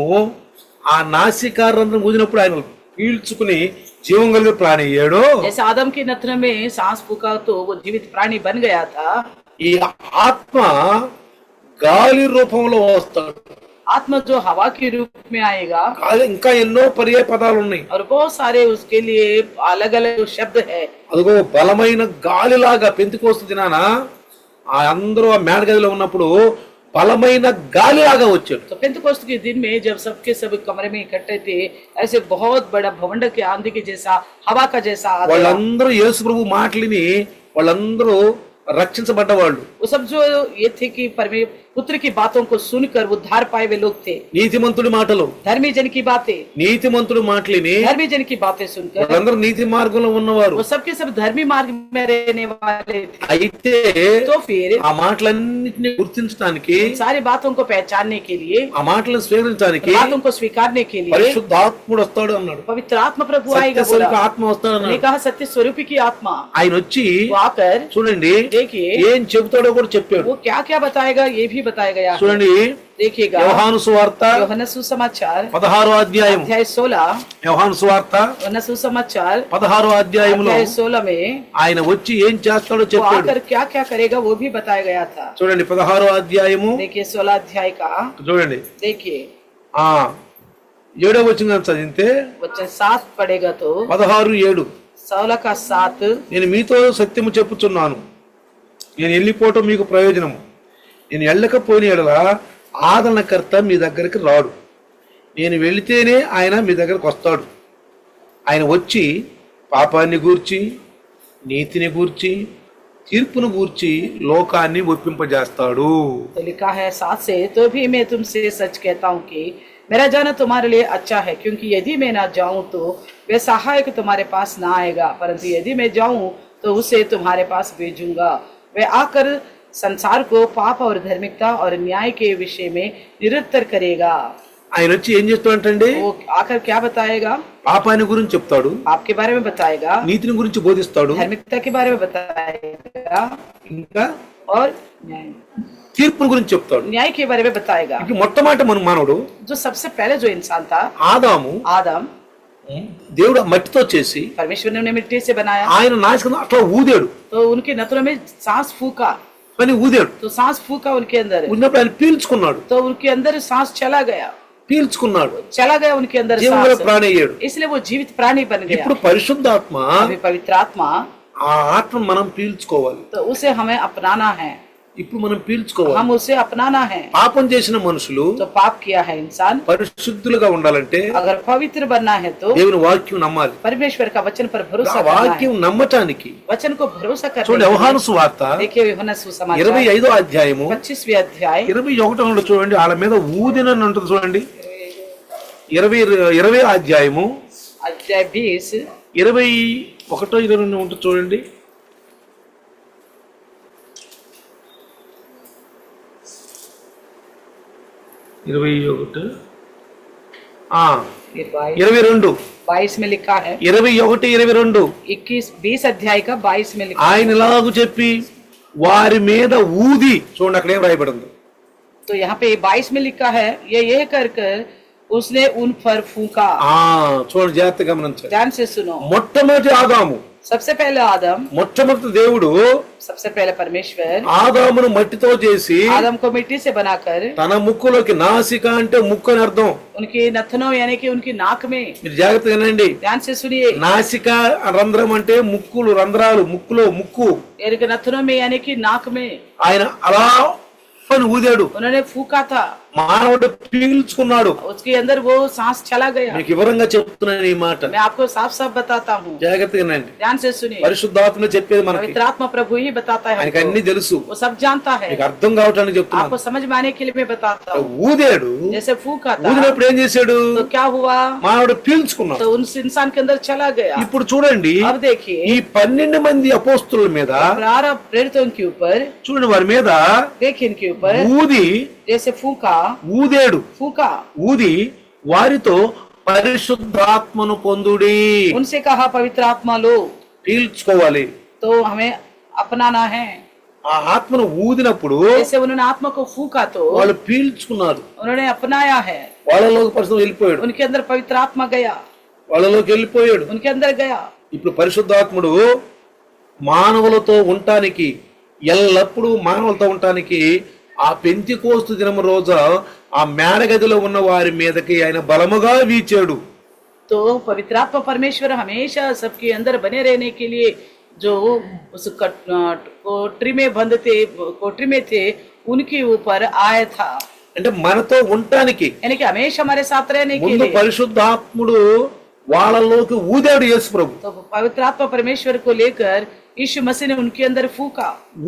ఆ నాసికారంధ్రం ఊదినప్పుడు ఆయన పీల్చుకుని జీవం కలిగిన ప్రాణి అయ్యాడో, जैसे आदम की नथन में सांस फूका तो वो जीवित प्राणी बन गया था, ఈ ఆత్మ గాలి రూపంలో వస్తాడు. आत्मा जो हवा के रूप में आएगा, ఇంకా ఎన్నో పర్యాయ పదాలు ఉన్నాయి. और बहुत सारे उसके लिए अलग अलग शब्द है. అదిగో బలమైన గాలిలాగా పెంతెకోస్తు దినాన అందరూ ఆ మేడగదిలో ఉన్నప్పుడు బలమైన గాలిలాగా వచ్చాడు. तो पेंतुकोस्त के दिन में जब सबके सब कमरे में इकट्ठे थे, ऐसे बहुत बड़ा भवंड के आंधी के जैसा, हवा का जैसा आ गया. వాళ్ళందరూ యేసు ప్రభు మాటలిని వాళ్ళందరూ రక్షించబడ్డవాళ్ళు. वो सब जो ये थे कि पुत्र की बातों को सुनकर उद्धार पाए वे लोग थे. నీతిమంతుడి మాటలు, धर्मी जन की बातें, నీతిమంతుడి మాటలిని धर्मी जन की बातें सुनकर వాళ్ళందరూ నీతి మార్గంలో ఉన్నవారు. वो सबके सब धर्मी मार्ग में रहने वाले थे. అయితే तो फिर ఆ మాటలన్నిటిని గుర్తించడానికి, सारी बातों को पहचानने के लिए, ఆ మాటలను స్వీకరించడానికి बातों को स्वीकारने के लिए పరిశుద్ధాత్ముడు వస్తాడు అన్నాడు. पवित्र आत्मा प्रभु आएगा సత్యస్వరూప बोला. ఆత్మ వస్తాడు उन्होंने అన్నాడు. कहा सत्य स्वरूपी की आत्मा. ఆయన వచ్చి वो आकर చూడండి देखिए ఏం చెబుతాడో కూడా చెప్పాడు. वो क्या क्या बताएगा ये भी बताएगा. यहाँ చూడండి देखिएगा యోహాను సువార్త యోహన్న సుసమాచాर 16వ అధ్యాయం, अध्याय 16, యోహాను సువార్త యోహన్న సుసమాचार 16వ అధ్యాయంలో अध्याय 16 में ఆయన వచ్చి ఏం చేస్తాడో वो చెప్పాడు. आकर क्या क्या करेगा वो भी बताया गया था. చూడండి 16వ అధ్యాయము, देखिए 16 अध्याय का చూడండి देखिए 7వ వచనం చదివితే वचन 7 पड़ेगा तो 16:7, 16 का 7, నేను మీతో సత్యము చెప్పుచున్నాను, నేను వెళ్ళిపోవటం మీకు ప్రయోజనము, నేను వెళ్ళకపోయిన ఎడల ఆదరణకర్త మీ దగ్గరికి రాడు, నేను వెళితేనే ఆయన మీ దగ్గరకు వస్తాడు. ఆయన వచ్చి పాపాన్ని గూర్చి, నీతిని గూర్చి, తీర్పును గూర్చి లోకాన్ని ఒప్పింపజేస్తాడు. तो लिखा है 7 से, तो भी मैं तुमसे सच कहता हूँ कि मेरा जाना तुम्हारे लिए अच्छा है, क्योंकि यदि मैं ना जाऊं तो वे सहायक तुम्हारे पास ना आएगा, परंतु यदि मैं जाऊं तो उसे तुम्हारे पास भेजूंगा. वे आकर संसार को पाप और धार्मिकता और न्याय के विषय में निरुत्तर करेगा. ఆయన వచ్చి ఏం చేస్తాడంటండి, वो आकर क्या बताएगा? పాపాన్ని గురించి చెప్తాడు, आपके बारे में बताएगा, నీతిని గురించి బోధిస్తాడు, धार्मिकता के बारे में बताएगा, ఇంకా और తీర్పుని గురించి చెప్తాడు. न्याय के बारे में बताएगा. ఇంక మొట్టమొదటి మానవుడు जो सबसे पहले जो इंसान था ఆదాము, आदम, దేవుడు మట్టితో చేసి परमेश्वर ने उन्हें मिट्टी से बनाया, ఆయన నాశనం అట్లా ఊదాడు, तो उनके नथनों में सांस फूका, అని ఊదాడు. तो सांस फूका उनके अंदर, ఉన్నప్పుడు ఆయన పీల్చుకున్నాడు, तो उनके अंदर सांस चला गया उनके अंदर జీవం గల सांस, ప్రాణి అయ్యాడు. इसलिए वो जीवित प्राणी बन गया. ఇప్పుడు పరిశుద్ధాత్మ, अभी पवित्र आत्मा, ఆ ఆత్మను మనం పీల్చుకోవాలి. तो उसे हमें अपनाना है, ఇప్పుడు మనం పీల్చుకోవాలి. हम उसे अपनाना है. పాపం చేసిన మనుషులు तो पाप किया है इंसान, పరిశుద్ధులుగా ఉండాలంటే अगर पवित्र बनना है तो దేవుని వాక్యం నమ్మాలి. परमेश्वर का वचन पर ఆ भरोसा करना వాక్యం है. నమ్మటానికి वचन को भरोसा करने చూడండి, के యోహాను लिए సువార్త देखिए यूहन्ना सुसमाचार 25వ అధ్యాయము 25वें अध्याय 21 చూడండి, వాళ్ళ మీద ఊదినని ఉంటుంది చూడండి. 20వ అధ్యాయము अध्याय 20 21-22 ఉంటుంది చూడండి. 21 22 22 में लिखा है, 21-22 20 अध्याय का 22 में लिखा है. ఆయన ఇలాగు చెప్పి వారి మీద ఊది, చూడండి అక్కడ ఏం రాయబడింది. तो यहाँ पे 22 में लिखा है, ये कर कर उसने उन पर फूका. చూడండి, జాగ్రత్తగా గమనించండి. ध्यान से सुनो. మొట్టమొదటి ఆదాము, सबसे पहले आदम, మొట్టమొదటి దేవుడు सबसे पहले परमेश्वर ఆదామును మట్టితో చేసి आदम को मिट्टी से बनाकर తన ముక్కులోకి, నాసిక అంటే ముక్కు అని అర్థం, उनकी नथनों यानी कि उनकी नाक में, మీరు జాగ్రత్తగా వినండి. ध्यान से सुनिए, నాసిక రంధ్రం అంటే ముక్కులు, రంధ్రాలు, ముక్కులో ముక్కు. यानी कि नथनों में यानी कि नाक में ఆయన అలా అని ఊదాడు, उन्होंने फूका था, మానవుడు పీల్చుకున్నాడు. उसके अंदर वो सांस चला गया. మీకు వివరంగా చెప్తున్నాను ఈ మాట, मैं आपको साफ साफ बताता हूँ, జాగ్రత్తగా వినండి. ध्यान से सुनिए. పరిశుద్ధాత్మ చెప్పేది మనకి, पवित्र आत्मा प्रभु ही बताता है ఆయనకి हमको. అన్ని తెలుసు, वो सब जानता है, మీకు అర్థం కావటానికి చెప్తున్నాను. आपको समझ में आने के लिए मैं बताता हूँ. ఊదాడు, जैसे फूका था ఊదినప్పుడు ఏం చేశాడు, तो क्या हुआ, మానవుడు పీల్చుకున్నాడు. तो उस इंसान के अंदर चला गया. ఇప్పుడు చూడండి, अब देखिए ఈ 12 మంది అపోస్తుల మీద प्रारंभ प्रेरितों के ऊपर, చూడండి, వారి మీద देखिए इनके ऊपर ఊది, जैसे फूका, ఊదాడు, फूका, ఊది వారితో పరిశుద్ధాత్మను పొందుడి. उनसे कहा पवित्र आत्मा लो, పీల్చుకోవాలి. तो हमें अपनाना है. ఆ ఆత్మను ఊదినప్పుడు जैसे उन्होंने आत्मा को फूका तो వాళ్ళు పీల్చుకున్నారు, उन्होंने अपनाया है, వాళ్ళలోకి పరిశుద్ధం వెళ్ళిపోయాడు. उनके अंदर पवित्र आत्मा गया. వాళ్ళలోకి వెళ్ళిపోయాడు. उनके अंदर गया। ఇప్పుడు పరిశుద్ధాత్ముడు మానవులతో ఉండటానికి, ఎల్లప్పుడూ మానవులతో ఉండటానికి ఆ పెంతెకోస్తు దినము రోజు ఆ మేడగదిలో ఉన్న వారి మీదకి ఆయన బలముగా వీచాడు. तो पवित्र आत्मा परमेश्वर हमेशा सबके अंदर बने रहने के लिए जो उस कोठरी में बंद थे, कोठरी में थे, उनके ऊपर आया था। అంటే మనతో ఉండటానికి यानी कि हमेशा हमारे साथ रहने के ముందు लिए పరిశుద్ధాత్ముడు వాళ్ళలోకి ఊదాడు యేసు ప్రభు. तो पवित्र आत्मा परमेश्वर को लेकर यीशु मसीह ने उनके अंदर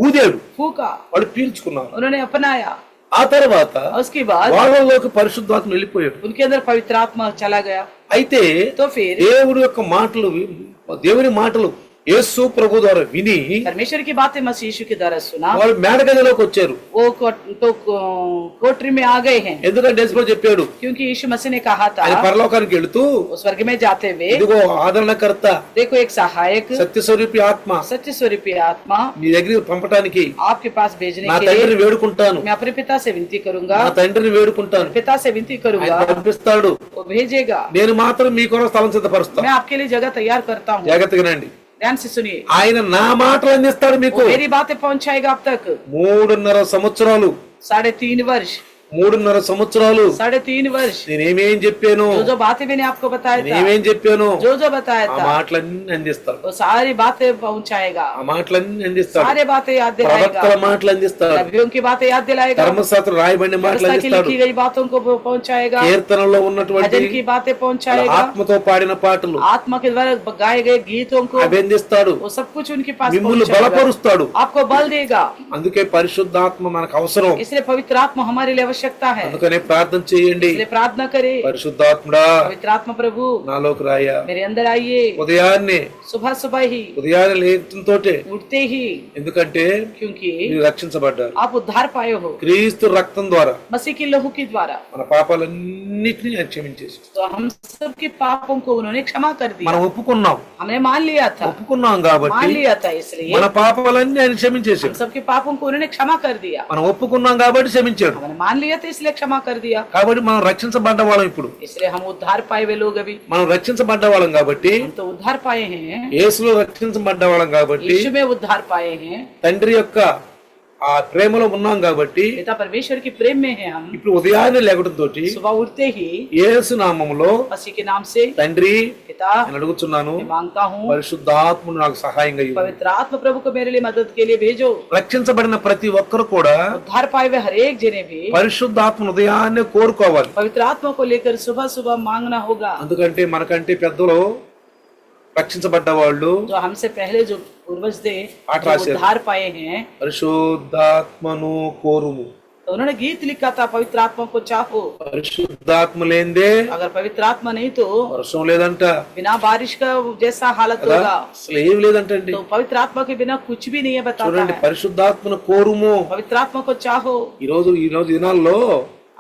ఊదాడు, फूका, వాడు పీల్చుకున్నాడు. उन्होंने अपनाया। ఆ తర్వాత और उसके बाद వాళ్ళలోకి పరిశుద్ధాత్మ వెళ్ళిపోయాడు. उनके अंदर पवित्र आत्मा चला गया। అయితే तो फिर దేవుడి యొక్క మాటలు, దేవుని మాటలు యేసు ప్రభు ద్వారా విని परमेश्वर की बातें मसीह यीशु के द्वारा सुना, వాళ్ళు మేడగదిలోకి వచ్చారు. वो कोठरी में आ गए हैं, ఎందుకంటే యేసు ప్రభు చెప్పాడు, क्योंकि यीशु मसीह ने कहा ఆయన था పరలోకానికి వెళుతూ उस स्वर्ग में जाते हुए, ఇదిగో ఆదరణకర్త, देखो एक सहायक సత్యస్వరూపి ఆత్మ सत्य स्वरूपी आत्मा నీ దగ్గరికి పంపటానికి आपके पास भेजने నా के తండ్రిని लिए వేడుకుంటాను, मैं अपने पिता से विनती करूंगा, నా తండ్రిని వేడుకుంటాను, पिता से विनती ఆయన करूंगा, పంపిస్తాడు. वो भेजेगा। నేను మాత్రం మీ కొరకు స్థలం సిద్ధపరుస్తాను. मैं आपके लिए जगह तैयार करता हूँ। జాగ్రత్తగా రండి. ध्यान से सुनिए, ఆయన నా మాటలు అందిస్తాడు మీకు. वो मेरी बातें पहुंचाएगा आप तक। 3.5 సంవత్సరాలు 3.5 वर्ष 3.5 సంవత్సరాలు 3.5 वर्ष నేనేమేం చెప్పాను, जो बातें मैंने आपको बताया था, నేనేమేం చెప్పాను, जो बताया ఆ था, మాటలన్నీ అందిస్తాడు. वो सारी बातें पहुंचाएगा, ఆ మాటలన్నీ అందిస్తాడు. सारे बातें याद ప్రవక్తల दिलाएगा, మాటలు అందిస్తాడు. नबियों की बातें याद दिलाएगा, ధర్మశాస్త్రం రాయబడిన మాటలు व्यवस्था की అందిస్తాడు. लिखी गई बातों को पहुंचाएगा, కీర్తనలో ఉన్నటువంటి भजन की बातें पहुंचाएगा, ఆత్మతో పాడిన పాటలు आत्मा के द्वारा गाए गए गीतों को, అవి అందిస్తాడు. वो सब कुछ उनके पास మిమ్మల్ని पहुंचाएगा, బలపరుస్తాడు. आपको बल देगा। అందుకే పరిశుద్ధాత్మ మనకు అవసరం. इसलिए पवित्र आत्मा हमारे लिए आवश्यकता है, అందుకనే ప్రార్థన చేయండి, इसलिए प्रार्थना करें, పరిశుద్ధాత్ముడా पवित्र आत्मा प्रभु నాలోకి రాయా. मेरे अंदर आइए। ఉదయాన్నే सुबह सुबह ही ఉదయాన్నే లేచడంతోటే, उठते ही, ఎందుకంటే क्योंकि మీరు రక్షించబడ్డారు. आप उद्धार पाए हो క్రీస్తు రక్తం ద్వారా मसीह की लहू के द्वारा। మన పాపాలన్నిటినీ ఆయన క్షమించేసి तो हम सब के पापों को उन्होंने क्षमा कर दिया, మనం ఒప్పుకున్నాం. हमने मान लिया था, ఒప్పుకున్నాం मान కాబట్టి लिया था, इसलिए మన పాపాలన్నీ ఆయన క్షమించేసాడు. हम सबके पापों को उन्होंने क्षमा कर दिया, మనం ఒప్పుకున్నాం కాబట్టి క్షమించాడు. हमने मान लिया था इसलिए क्षमा कर दिया, కాబట్టి మనం రక్షించబడ్డ వాళ్ళం. ఇప్పుడు इसलिए हम उद्धार पाए हुए लोग अभी, మనం రక్షించబడ్డ వాళ్ళం కాబట్టి, हम तो उद्धार पाए हैं, యేసులో రక్షించబడ్డ వాళ్ళం కాబట్టి, यीशु में उद्धार पाए हैं, తండ్రి యొక్క ఆ ప్రేమలో ఉన్నాం కాబట్టి, पिता परमेश्वर के प्रेम में है हम। ఇప్పుడు ఉదయాన్నే లేకడంతో सुबह उठते ही యేసు నామములో मसीह के नाम से తండ్రి पिता నేను అడుగుతున్నాను, मैं मांगता हूँ, పరిశుద్ధాత్ముడు నాకు సహాయంగా ఇవ్వు. पवित्र आत्मा प्रभु को मेरे लिए मदद के लिए भेजो। రక్షించబడిన ప్రతి ఒక్కరు కూడా उद्धार पाए हुए हर एक जने भी పరిశుద్ధాత్మను ఉదయాన్నే కోరుకోవాలి. पवित्र आत्मा को लेकर सुबह सुबह मांगना होगा। ఎందుకంటే మనకంటే పెద్దలు రక్షించబడ్డ వాళ్ళు जो हमसे पहले जो पूर्वज थे, आठ जो राशि। उद्धार पाए हैं, పరిశుద్ధాత్మను కోరుము. तो उन्होंने गीत लिखा था, पवित्र आत्मा को चाहो। పరిశుద్ధాత్మ లేందే अगर पवित्र आत्मा नहीं तो వర్షం లేదంట बिना बारिश का जैसा हालत కదా, होगा, అసలు ఏం లేదంటండి. तो पवित्र आत्मा के बिना कुछ भी नहीं है बताता చూడండి, है। పరిశుద్ధాత్మను కోరుము. पवित्र आत्मा को चाहो। ఈ రోజు దినాల్లో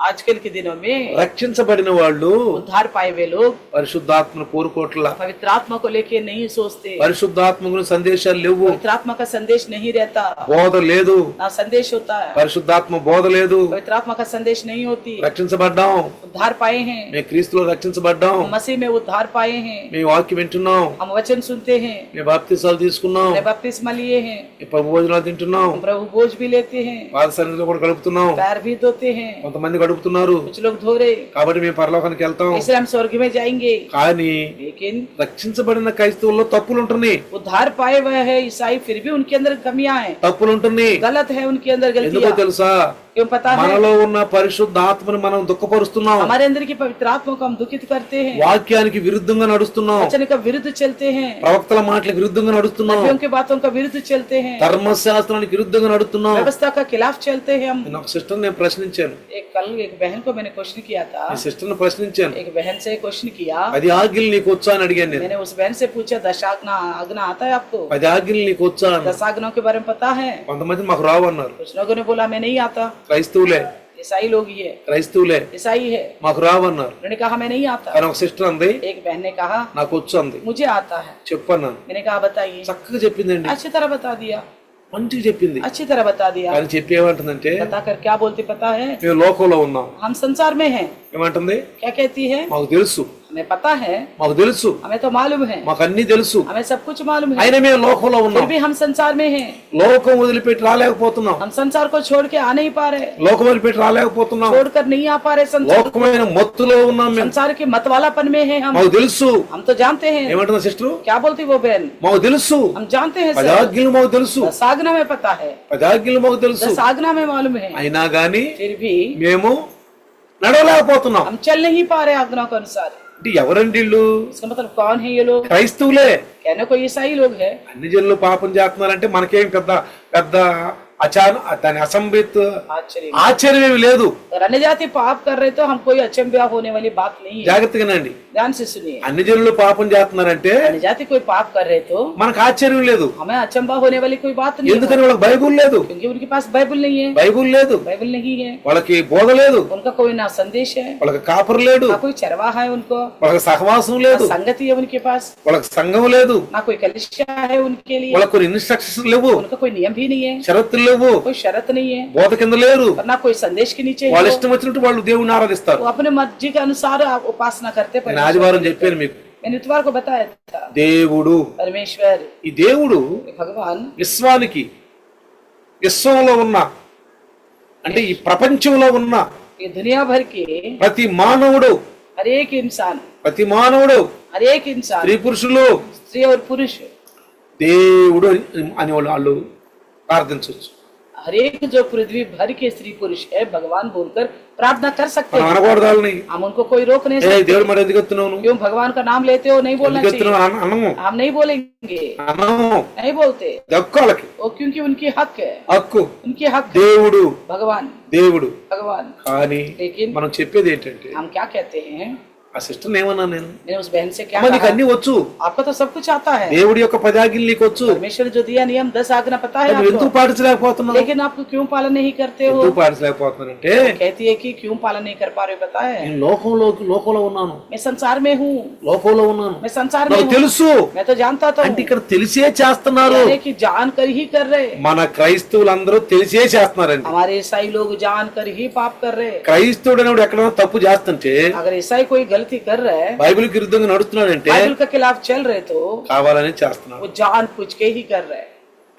आजकल के दिनों में రక్షించబడిన వాళ్ళు उद्धार पाए हुए लोग పరిశుద్ధాత్మను కోరుకోవట్లా. पवित्र आत्मा को लेके नहीं सोचते, పరిశుద్ధాత్మ గురించి సందేశాలు లేవు, पवित्र आत्मा का संदेश नहीं रहता, బోధ లేదు, ना संदेश होता है, పరిశుద్ధాత్మ బోధ లేదు. पवित्र आत्मा का संदेश नहीं होती। రక్షించబడ్డాం, उद्धार पाए हैं, మేము క్రీస్తులో రక్షించబడ్డాం, हम मसीह में उद्धार पाए हैं, మేము వాక్యం వింటున్నాం, हम वचन सुनते हैं, మేము బాప్తిసాలు తీసుకున్నాం, हमने बपतिस्मा लिए हैं, మేము ప్రభు భోజనాలు తింటున్నాం, हम प्रभु भोज भी लेते हैं, పాద సన్నిధిలో కూడా గడుపుతున్నాం, पैर भी धोते हैं, కొంతమంది గడుపుతున్నారు. कुछ लोग धो रहे, కాబట్టి మేము పరలోకానికి వెళ్తాం. इसलिए हम स्वर्ग में जाएंगे। కానీ लेकिन రక్షించబడిన క్రైస్తవుల్లో తప్పులు ఉంటున్నాయి, उद्धार पाए हुए हैं ईसाई, फिर भी उनके अंदर कमियां हैं, తప్పులు ఉంటున్నాయి. गलत है उनके अंदर ఎందుకో गलतियां। తెలుసా, क्यों पता है? మనలో ఉన్న పరిశుద్ధ ఆత్మని మనం దుఃఖపరుస్తున్నాం, हमारे अंदर की पवित्र आत्मा को हम दुखित करते हैं, వాక్యానికి విరుద్ధంగా నడుస్తున్నాం, वचन का विरुद्ध चलते हैं, ప్రవక్తల మాటలకు విరుద్ధంగా నడుస్తున్నాం, नबियों की बातों का विरुद्ध चलते हैं, ధర్మశాస్త్రానికి విరుద్ధంగా నడుస్తున్నాం. व्यवस्था का खिलाफ चलते हैं हम। నేను ఒక సిస్టర్ నేను ప్రశ్నించాను, कल एक बहन को मैंने क्वेश्चन किया था, ఈ సిస్టర్ ని ప్రశ్నించాను, एक बहन से क्वेश्चन किया, 10 ఆజ్ఞలు నీకు వచ్చా అని అడిగాను నేను. मैंने उस बहन से पूछा 10 आज्ञा आता है आपको? 10 ఆజ్ఞలు నీకు వచ్చా అని. 10 आज्ञाओं के बारे में पता है? కొంతమంది మాకు రావు అన్నారు. कुछ लोगों ने बोला मैं नहीं आता, క్రైస్తవులే ईसाई लोग ही है, క్రైస్తవులే ईसाई है। మాకు రావు అన్నారు. उन्होंने कहा मैं नहीं आता। కానీ ఒక సిస్టర్ అంది, एक बहन ने कहा నాకు వచ్చు అంది. मुझे आता है। చెప్పన్నాను, मैंने कहा बताइए। చక్కగా చెప్పిందండి, अच्छी तरह बता दिया, మంచిగా చెప్పింది. अच्छी तरह बता दिया। కానీ చెప్పి ఏమంటుందంటే, बताकर क्या बोलती पता है? మేము లోకంలో ఉన్నాం. हम संसार में हैं। ఏమంటుంది, क्या कहती है? మాకు తెలుసు हमें पता है, మాకు తెలుసు, हमें तो मालूम है, మాకు అన్ని తెలుసు. हमें सब कुछ मालूम है, అయినా మేము లోకంలో फिर ఉన్నాం. भी हम संसार में हैं. లోకం వదిలిపెట్టి రాలేకపోతున్నాం. हम संसार को छोड़ के आ नहीं पा रहे, లోకం వదిలిపెట్టి రాలేకపోతున్నాం. छोड़कर नहीं आ पा रहे. संसार లోకమైన మత్తులో ఉన్నాం మేము. संसार के मतवालापन में हैं हम. మాకు తెలుసు. हम तो जानते हैं. ఏమంటున్నా సిస్టర్? क्या बोलती वो बहन? మాకు తెలుసు. हम जानते हैं. 10 ఆజ్ఞలు మాకు తెలుసు. 10 आज्ञा में पता है, 10 ఆజ్ఞలు మాకు తెలుసు. 10 आज्ञा में मालूम है, అయినా గాని फिर भी మేము నడవలేకపోతున్నాం. हम चल नहीं पा रहे आज्ञा के अनुसार. అంటే ఎవరండి వీళ్ళు? इसका मतलब कौन है ये लोग? క్రైస్తవులే. कहने को ईसाई लोग है. అన్ని జనులు పాపం చేస్తున్నారంటే మనకేం పెద్ద పెద్ద దాని అసంబిత్ आश्चर्य. ఆశ్చర్యం లేదు. अगर अन्य जाति पाप कर रहे तो हम कोई अचंभा होने वाली बात नहीं है. జాగ్రత్తగానండి. ध्यान से सुनिए. అన్ని జనులు పాపం చేస్తున్నారంటే अन्य जाति कोई पाप कर रहे तो మనకు ఆశ్చర్యం లేదు. हमें अचंभा होने वाली कोई बात नहीं है, ఎందుకని వాళ్ళకి బైబుల్ లేదు. क्योंकि उनके पास बाइबल नहीं है. బైబుల్ లేదు, बाइबल नहीं है, వాళ్ళకి బోధ లేదు, उनका कोई ना संदेश है, వాళ్ళకి కాపరు లేడు, ना कोई चरवाहा है उनको, వాళ్ళకి సహవాసం లేదు, ना संगति है उनके पास, వాళ్ళకి సంఘం లేదు, ना कोई कलिसिया है उनके लिए, వాళ్ళకి కొన్ని ఇన్స్ట్రక్షన్స్ లేవు, उनका कोई नियम भी नहीं है, షరతులు లేవు, कोई शरत नहीं है, బోధ కింద లేరు. और ना कोई संदेश के नीचे వాళ్ళ है. ఇష్టం వచ్చినట్టు వాళ్ళు దేవుని ఆరాధిస్తారు. वो अपने मर्जी के अनुसार उपासना करते. నేను ఆదివారం చెప్పాను మీకు, मैंने इतवार को बताया था. దేవుడు, परमेश्वर, ఈ దేవుడు भगवान విశ్వానికి, విశ్వంలో ఉన్న అంటే ఈ ప్రపంచంలో ఉన్న ये दुनिया भर के ప్రతి మానవుడు, हर एक इंसान, ప్రతి మానవుడు, हर एक इंसान, స్త్రీ పురుషులు स्त्री और पुरुष, దేవుడు అని వాళ్ళు ప్రార్థించవచ్చు. हर एक जो पृथ्वी भर के स्त्री पुरुष है भगवान बोलकर प्रार्थना कर सकते మనం हैं. అనకూడదు వాళ్ళని. हम उनको कोई रोक नहीं ఏ सकते. దేవుడు మరి ఎందుకు ఎత్తున్నావు నువ్వు? क्यों भगवान का नाम लेते हो? नहीं बोलना ఎందుకు चाहिए. ఎత్తున్నావు అనము, हम नहीं बोलेंगे, అనము. नहीं बोलते. హక్కు వాళ్ళకి, वो क्योंकि उनकी हक है, హక్కు. उनकी हक है. దేవుడు, भगवान, దేవుడు. भगवान. కానీ लेकिन మనం చెప్పేది ఏంటంటే, हम क्या कहते हैं? ఆ సిస్టర్ ఏమన్నా నేను, मैंने उस बहन से क्या అమ్మ నీకు कहा? అన్ని వచ్చు, आपको तो सब कुछ आता है. దేవుడి యొక్క 10 ఆజ్ఞలు నీకు వచ్చు, परमेश्वर जो दिया नियम 10 आज्ञा पता है నువ్వు ఎందుకు आपको, పాటించలేకపోతున్నావు? लेकिन आप क्यों पालन नहीं करते हो? ఎందుకు పాటించలేకపోతున్నానంటే कहती है कि क्यों पालन नहीं कर पा रहे हो? पता है, నేను లోకంలో ఉన్నాను, मैं संसार में हूँ, లోకంలో ఉన్నాను, मैं संसार में నాకు हूँ. తెలుసు. मैं तो जानता था అంటే ఇక్కడ తెలిసే చేస్తున్నారు. यानी कि जान कर ही कर रहे. మన క్రైస్తవులందరూ తెలిసే చేస్తున్నారండి. हमारे ईसाई लोग जान कर ही पाप कर रहे. క్రైస్తవుడు అనేవాడు ఎక్కడైనా తప్పు చేస్తుంటే, अगर ईसाई कोई गलती कर रहा है, బైబిల్కి విరుద్ధంగా నడుస్తున్నాడంటే बाइबल के खिलाफ चल रहे तो కావాలని చేస్తున్నాడు. वो जान पूछ के ही कर रहे.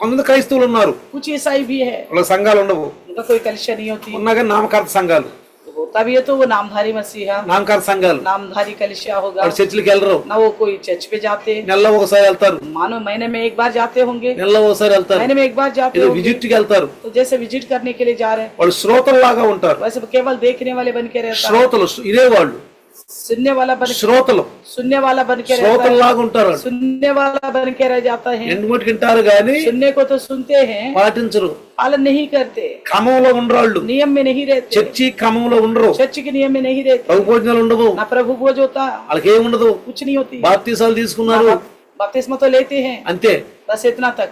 కొంతమంది క్రైస్తవులు ఉన్నారు, कुछ ईसाई भी है, వాళ్ళ సంఘాలు ఉండవు, उनका कोई कलिशा नहीं होती. ఉన్నా కానీ నామకార్థ సంఘాలు, तो होता भी है तो वो नामधारी मसीहा, నామకార్థ సంఘాలు. नामधारी कलिशा होगा. వాళ్ళు చర్చిలకు వెళ్ళరు, ना वो कोई चर्च पे जाते, నెలలో ఒకసారి వెళ్తారు, मानो महीने में एक बार जाते होंगे, నెలలో ఒకసారి వెళ్తారు, महीने में एक बार जाते ఏదో होंगे. విజిట్ కి వెళ్తారు. तो जैसे विजिट करने के लिए जा रहे हैं, వాళ్ళు శ్రోతల్లాగా ఉంటారు. वैसे केवल देखने वाले बन के रहता है, శ్రోతలు ఇనేవాళ్ళు, सुनने वाला बन శ్రోతలు सुनने वाला बन के रहता है, శ్రోతల్లాగా ఉంటారు. सुनने वाला बन के रह जाता है. ఎండుమటి వింటారు గాని सुनने को तो सुनते हैं, పాటించరు. पालन नहीं करते, క్రమంలో ఉండరాళ్ళు, नियम में नहीं रहते, చర్చి క్రమంలో ఉండరు, चर्च के नियम में नहीं रहते. ప్రభు భోజనాలు ఉండవు, ना प्रभु भोज होता, వాళ్ళకి ఏముండదు. कुछ नहीं होती. బాప్తీసాలు తీసుకున్నారు बपतिस्मा तो लेते हैं, అంతే. बस इतना तक.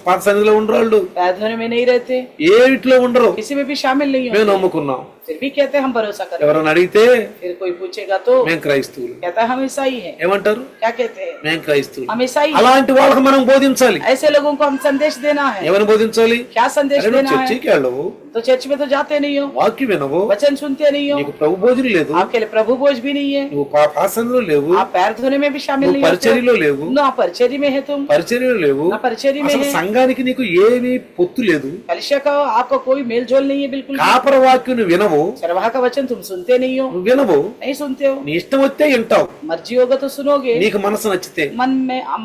పాత సన్నిధిలో ఉండరాళ్ళు, पैर धोने में नहीं रहते, ఏ వీటిలో ఉండరు. किसी में भी शामिल नहीं మేము होते. నమ్ముకున్నాం. फिर भी कहते हैं हम भरोसा करें. ఎవరైనా అడిగితే फिर कोई पूछेगा तो మేము క్రైస్తవులు कहता है हम ईसाई हैं. ఏమంటారు? क्या कहते हैं? మేము క్రైస్తవులు. हम ईसाई हैं. అలాంటి వాళ్ళకి మనం బోధించాలి. ऐसे लोगों को हम संदेश देना है. ఏమని బోధించాలి? क्या संदेश అరే నువ్వు देना है? చర్చికి వెళ్ళవు, तो चर्च में तो जाते नहीं हो, వాక్యం వినవు, वचन सुनते नहीं हो, నీకు ప్రభు భోజనం లేదు, आपके लिए प्रभु भोज भी नहीं है, నువ్వు పాసనలో లేవు, आप पैर धोने में भी शामिल నువ్వు नहीं होते, పరిచర్యలో లేవు, ना परिचर्य में है तुम, పరిచర్యలో లేవు, ना परिचर्य में అసలు है, సంఘానికి నీకు ఏమీ పొత్తు లేదు, कलिशा का आपका कोई मेल जोल नहीं है बिल्कुल. కాపర వాక్యం నువ్వు వినవు, चरवाहा का वचन तुम सुनते नहीं हो, నువ్వు వినవు, नहीं सुनते हो. నీ ఇష్టం వస్తే వింటావు, मर्जी होगा तो सुनोगे, నీకు మనసు నచ్చితే,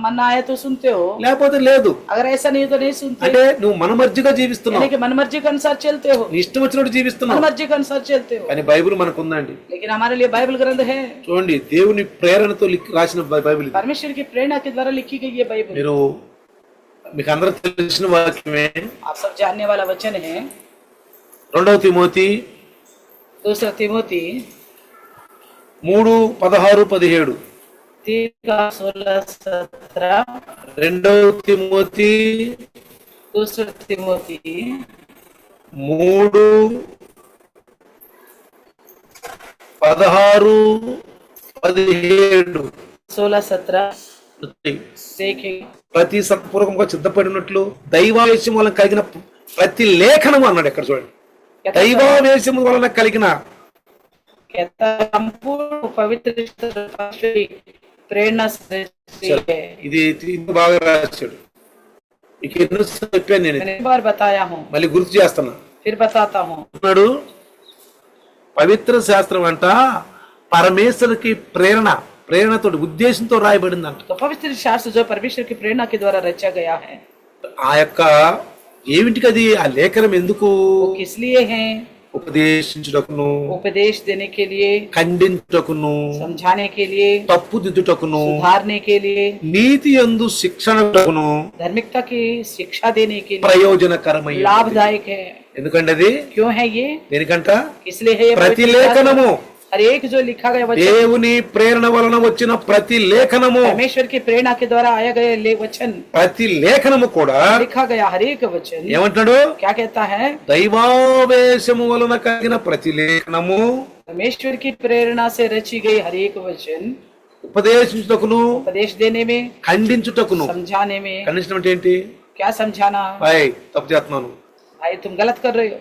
मन आए तो सुनते हो, లేకపోతే లేదు. अगर ऐसा नहीं हो तो नहीं सुनते. అంటే నువ్వు మనమర్జిగా జీవిస్తున్నావు, यानी कि मन मर्जी के अनुसार चलते हो, నీ ఇష్టం వచ్చినట్టు मन జీవిస్తున్నావు. मर्जी के अनुसार चलते हो. కానీ బైబిల్ మనకు ఉందండి. लेकिन हमारे लिए बाइबल ग्रंथ है, చూడండి, దేవుని ప్రేరణతో రాసిన బైబిల్ ఇది. परमेश्वर की प्रेरणा के द्वारा लिखी गई ये बाइबल. మీరు మీకు అందరూ తెలిసిన వాక్యమే. आप सब जानने वाला वचन है 2 తిమోతి 2 तिमोथी 3:16-17. 3:16-17. 2 తిమోతి 2 तिमोथी 3:16-17. 16-17 देखें. ప్రతి సత్పూర్వకంగా సిద్ధపడినట్లు దైవావేశం వలన కలిగిన ప్రతి లేఖనము అన్నాడు. ఎక్కడ చూడండి, దైవావేశం వలన కలిగిన कहता है संपूर्ण पवित्र शास्त्र प्रेरणा से है। ఇది ఇది బాగా రాశాడు. ఇక ఎన్నోసార్లు చెప్పాను నేను, मैंने एक बार बताया हूँ, మళ్ళీ గుర్తు చేస్తున్నా. फिर बताता हूँ। అన్నాడు పవిత్ర శాస్త్రం అంట పరమేశ్వరుకి ప్రేరణతో ఉద్దేశంతో రాయబడిందంట. तो पवित्र शास्त्र जो परमेश्वर की प्रेरणा के द्वारा रचा गया है, ఆ యొక్క ఏమిటికి అది ఆ లేఖనం ఎందుకు? वो किस लिए है? ఉపదేశించుటకును, उपदेश देने के लिए, ఖండించుటకును, समझाने के लिए, తప్పుదిద్దుటకును, सुधारने के लिए, నీతి యందు శిక్షణకును धार्मिकता की शिक्षा देने के लिए ప్రయోజనకరమై ఉన్నది. लाभदायक है। ఎందుకంటే అది क्यों है ये? దేనికంట? इसलिए है ये ప్రతి पवित्र లేఖనము, शास्त्र, हर एक जो लिखा गया वचन, దేవుని ప్రేరణ వలన వచ్చిన ప్రతి లేఖనము, परमेश्वर की प्रेरणा के द्वारा आया गया वचन, ప్రతి లేఖనము కూడా लिखा गया हर एक वचन ఏమంటున్నాడు? क्या कहता है? దైవావేశము వలన కలిగిన ప్రతి లేఖనము परमेश्वर की प्रेरणा से रची गई हर एक वचन ఉపదేశించుటకును, उपदेश देने में, ఖండించుటకును. समझाने में। ఖండించడం అంటే ఏంటి? क्या समझाना? బాయ్ తప్పు చేస్తున్నాను. भाई तुम गलत कर रहे हो।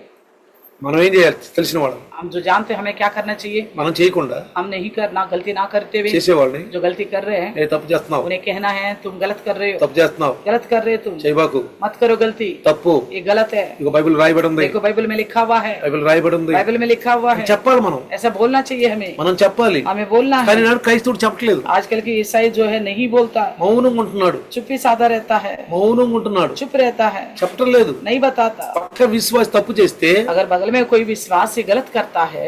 మనం ఏం చేయాలి? తెలిసిన వాళ్ళం हम जो जानते हैं हमें क्या करना चाहिए, మనం చేయకుండా हम नहीं करना, गलती ना करते हुए చేసేవాళ్ళని जो गलती कर रहे हैं ఏ తప్పు చేస్తున్నావు, उन्हें कहना है तुम गलत कर रहे हो, తప్పు చేస్తున్నావు, गलत कर रहे हो तुम, చేయబాకు, मत करो गलती, తప్పు. ये गलत है। ఇక బైబిల్ రాయబడి ఉంది, देखो बाइबल में लिखा हुआ है, బైబిల్ రాయబడి ఉంది, बाइबल में लिखा हुआ है, చెప్పాలి. మనం ऐसा बोलना चाहिए हमें, మనం చెప్పాలి. हमें बोलना కానీ है। నాడు క్రైస్తవుడు చెప్పట్లేదు, आजकल की ईसाई जो है नहीं बोलता, మౌనంగా ఉంటున్నాడు, चुप्पी साधा रहता है, మౌనంగా ఉంటున్నాడు, चुप रहता है, చెప్పటం లేదు. नहीं बताता। పక్క విశ్వాసి తప్పు చేస్తే अगर बगल में कोई विश्वास से गलत करता है,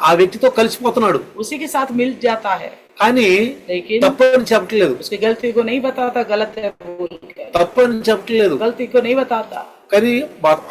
ఆ వ్యక్తితో కలిసిపోతున్నాడు, उसी के साथ मिल जाता है, కానీ लेकिन తప్పని చెప్పట్లేదు, उसकी गलती को नहीं बताता, गलत है बोल के తప్పని చెప్పట్లేదు. गलती को नहीं बताता। కానీ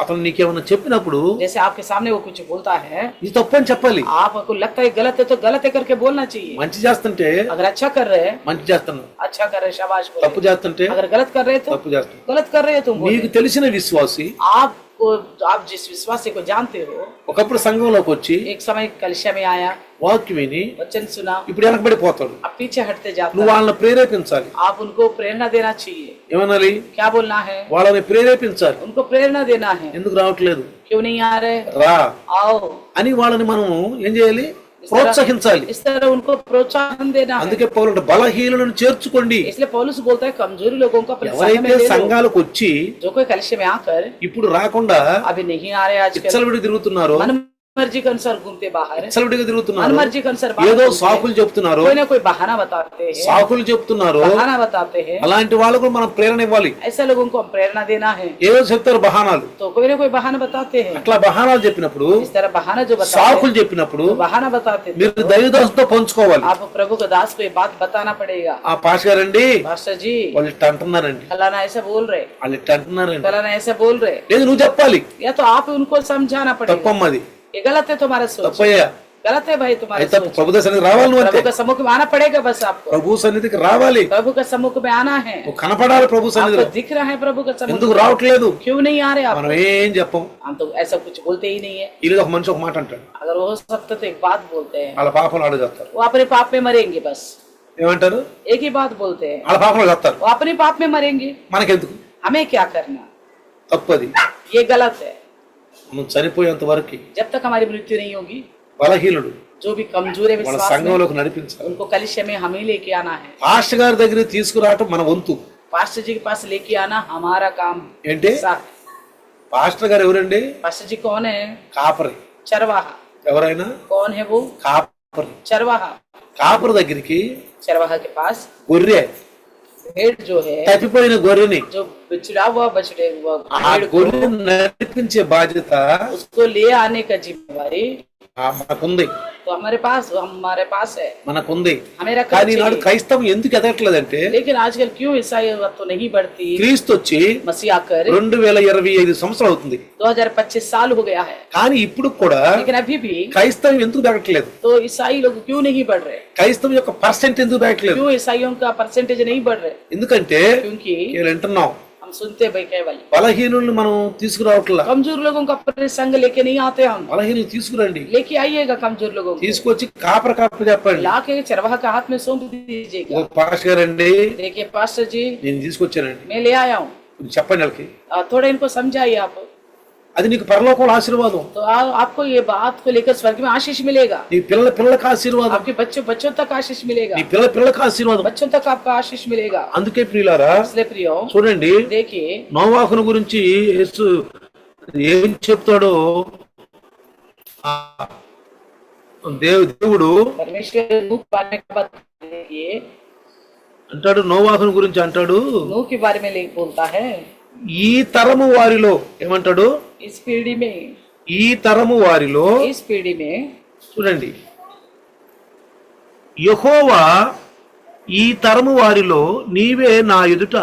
అతను నీకేమన్నా చెప్పినప్పుడు जैसे आपके सामने वो कुछ बोलता है, ఇది తప్పని చెప్పాలి. आपको लगता है गलत है तो गलत है करके बोलना चाहिए। మంచి చేస్తుంటే अगर अच्छा कर रहे हैं, మంచి చేస్తున్నావు, अच्छा कर रहे हैं, शाबाश बोलो। తప్పు చేస్తుంటే अगर गलत कर रहे हैं तो తప్పు చేస్తున్నావు. गलत कर रहे हैं तुम बोलो। నీకు తెలిసిన విశ్వాసి आपको, आप जिस विश्वासी को जानते हो, ఒకప్పుడు సంఘంలోకి వచ్చి एक समय कलिशा में आया, వాక్యం విని वचन सुना, ఇప్పుడు వెనకబడిపోతాడు. अब पीछे हटते जाता నువ్వు है। వాళ్ళని ప్రేరేపించాలి. आप उनको प्रेरणा देना चाहिए। ఏమనాలి? क्या बोलना है? వాళ్ళని ప్రేరేపించాలి. उनको प्रेरणा देना है। ఎందుకు రావట్లేదు, क्यों नहीं आ रहे? రా आओ। అని వాళ్ళని మనం ఏం చేయాలి? ప్రోత్సహించాలి. इस तरह उनको प्रोत्साहन देना है। అందుకే పౌలు బలహీనులను చేర్చుకోండి. इसलिए पौलुस बोलता है कमजोरी लोगों को अपने संघ में ఎవరైతే ले लो। సంఘాలకు వచ్చి जो कोई कलिशे में आकर ఇప్పుడు రాకుండా अभी नहीं आ रहे, आजकल విచ్చలవిడి తిరుగుతున్నారో, मन मर्जी के अनुसार घूमते बाहर, విచ్చలవిడిగా తిరుగుతున్నారు, मन मर्जी के अनुसार ఏదో बाहर సాకులు చెప్తున్నారు, कोई ना कोई बहाना बताते हैं, సాకులు చెప్తున్నారు. बहाना बताते हैं। అలాంటి వాళ్ళకు మనం ప్రేరణ ఇవ్వాలి. ऐसे लोगों को हम प्रेरणा देना है। ఏదో చెప్తారు బహానాలు, तो कोई ना कोई बहाना बताते हैं। అట్లా బహానాలు చెప్పినప్పుడు, इस तरह बहाना जो बताते సాకులు हैं, చెప్పినప్పుడు तो बहाना बताते हैं, మీరు దైవదాసుతో పంచుకోవాలి. आप प्रभु को दास को ये बात बताना पड़ेगा। ఆ పాస్ గారండి मास्टर जी వాళ్ళు ఇట్ట అంటున్నారండి, फलाना ऐसा बोल रहे, వాళ్ళు ఇట్ట అంటున్నారండి, फलाना ऐसा बोल रहे, లేదు నువ్వు చెప్పాలి. या तो आप उनको समझाना पड़ेगा। తప్పమ్మది, ये गलत है तुम्हारा सोच, తప్పయ్యా. गलत है भाई तुम्हारा అయితే सोच। ప్రభు సన్నిధికి రావాలి. నువ్వు అంతే, प्रभु के सम्मुख में आना पड़ेगा बस आपको, ప్రభు సన్నిధికి రావాలి. प्रभु के सम्मुख में आना है। నువ్వు కనపడాలి ప్రభు సన్నిధిలో. आपको दिख रहा है प्रभु का सम्मुख ఎందుకు में, రావట్లేదు? क्यों नहीं आ रहे आप? మనం ఏం చెప్పం. हम तो ऐसा कुछ बोलते ही नहीं है। ఈరోజు ఒక మనిషి ఒక మాట అంటాడు, अगर वो हो सकता तो एक बात बोलते हैं, వాళ్ళ పాపలు ఆడు చేస్తారు. वो अपने पाप में मरेंगे, बस ఏమంటారు? एक ही बात बोलते हैं, వాళ్ళ పాపలు చేస్తారు, वो अपने पाप में मरेंगे, మనకెందుకు? हमें क्या करना? తప్పది. ये गलत है। మనం చనిపోయేంత వరకు जब तक हमारी मृत्यु नहीं होगी, బలహీనుడు जो भी कमजोर है మన विश्वास में, సంఘంలోకి నడిపించాలి. उनको कलिशे में हमें लेके आना है। పాస్టర్ గారి దగ్గర తీసుకురావటం మన వంతు. पास्टर जी के पास लेके आना हमारा काम ఏంటి? है। పాస్టర్ గారు ఎవరండి? पास्टर जी कौन है? కాపరి. चरवाहा। ఎవరైనా कौन है वो? కాపరి. चरवाहा। కాపరి దగ్గరికి चरवाहा के पास గొర్రె, भेड़ जो है, తప్పిపోయిన గొర్రెని, जो बिछड़ा हुआ बछड़े हुआ ఆ भेड़ को, గొర్రెను నడిపించే బాధ్యత उसको ले आने का जिम्मेवारी మనకుంది. तो हमारे पास है, మనకుంది. हमें रखना కానీ నాడు चाहिए। క్రైస్తవం ఎందుకు ఎదగట్లేదంటే, लेकिन आजकल क्यों ईसाई तो नहीं बढ़ती? క్రీస్తు వచ్చి मसीह आकर 2025 సంవత్సరాలు అవుతుంది, 2025 साल हो गया है, కానీ ఇప్పుడు కూడా लेकिन अभी भी క్రైస్తవం ఎందుకు పెరగట్లేదు? तो ईसाई लोग क्यों नहीं बढ़ रहे? క్రైస్తవం యొక్క పర్సెంట్ ఎందుకు పెరగట్లేదు? क्यों ईसाइयों का परसेंटेज नहीं बढ़ रहे? ఎందుకంటే क्योंकि వీళ్ళు వింటున్నాం, हम सुनते भाई केवल బలహీనుల్ని మనం తీసుకురావట్లా. कमजोर लोगों का अपने संग लेके नहीं आते, हम బలహీనులు తీసుకురండి, लेके आइएगा कमजोर लोगों को, తీసుకొచ్చి కాపర చెప్పండి. ला के चरवाहा का हाथ में सौंप ఓ दीजिएगा। పాస్టర్ గారండి देखिए पास्टर जी, నేను తీసుకొచ్చానండి, मैं ले आया हूँ, కొంచెం చెప్పండి వాళ్ళకి. थोड़ा इनको समझाइए आप। అది నీకు పరలోకంలో ఆశీర్వాదం. तो आपको ये बात को लेकर स्वर्ग में आशीष मिलेगा. నీ పిల్లలకు ఆశీర్వాదం. आपके बच्चों तक आशीष मिलेगा. నీ పిల్లలకు ఆశీర్వాదం. बच्चों तक आपका आशीष मिलेगा. అందుకే ప్రియులారా, इसलिए प्रियो చూడండి, देखिए నోవాహును గురించి యేసు ఏం చెప్తాడో, దేవుడు परमेश्वर नूह के बारे में क्या बताइए. అంటాడు, నోవాహును గురించి అంటాడు, नूह के बारे में बोलता है, ఈ తరము వారిలో ఏమంటాడు, इस पीढ़ी में, ఈ తరము వారిలో इस पीढ़ी में చూడండి, యెహోవా ఈ తరము వారిలో నీవే నా ఎదుట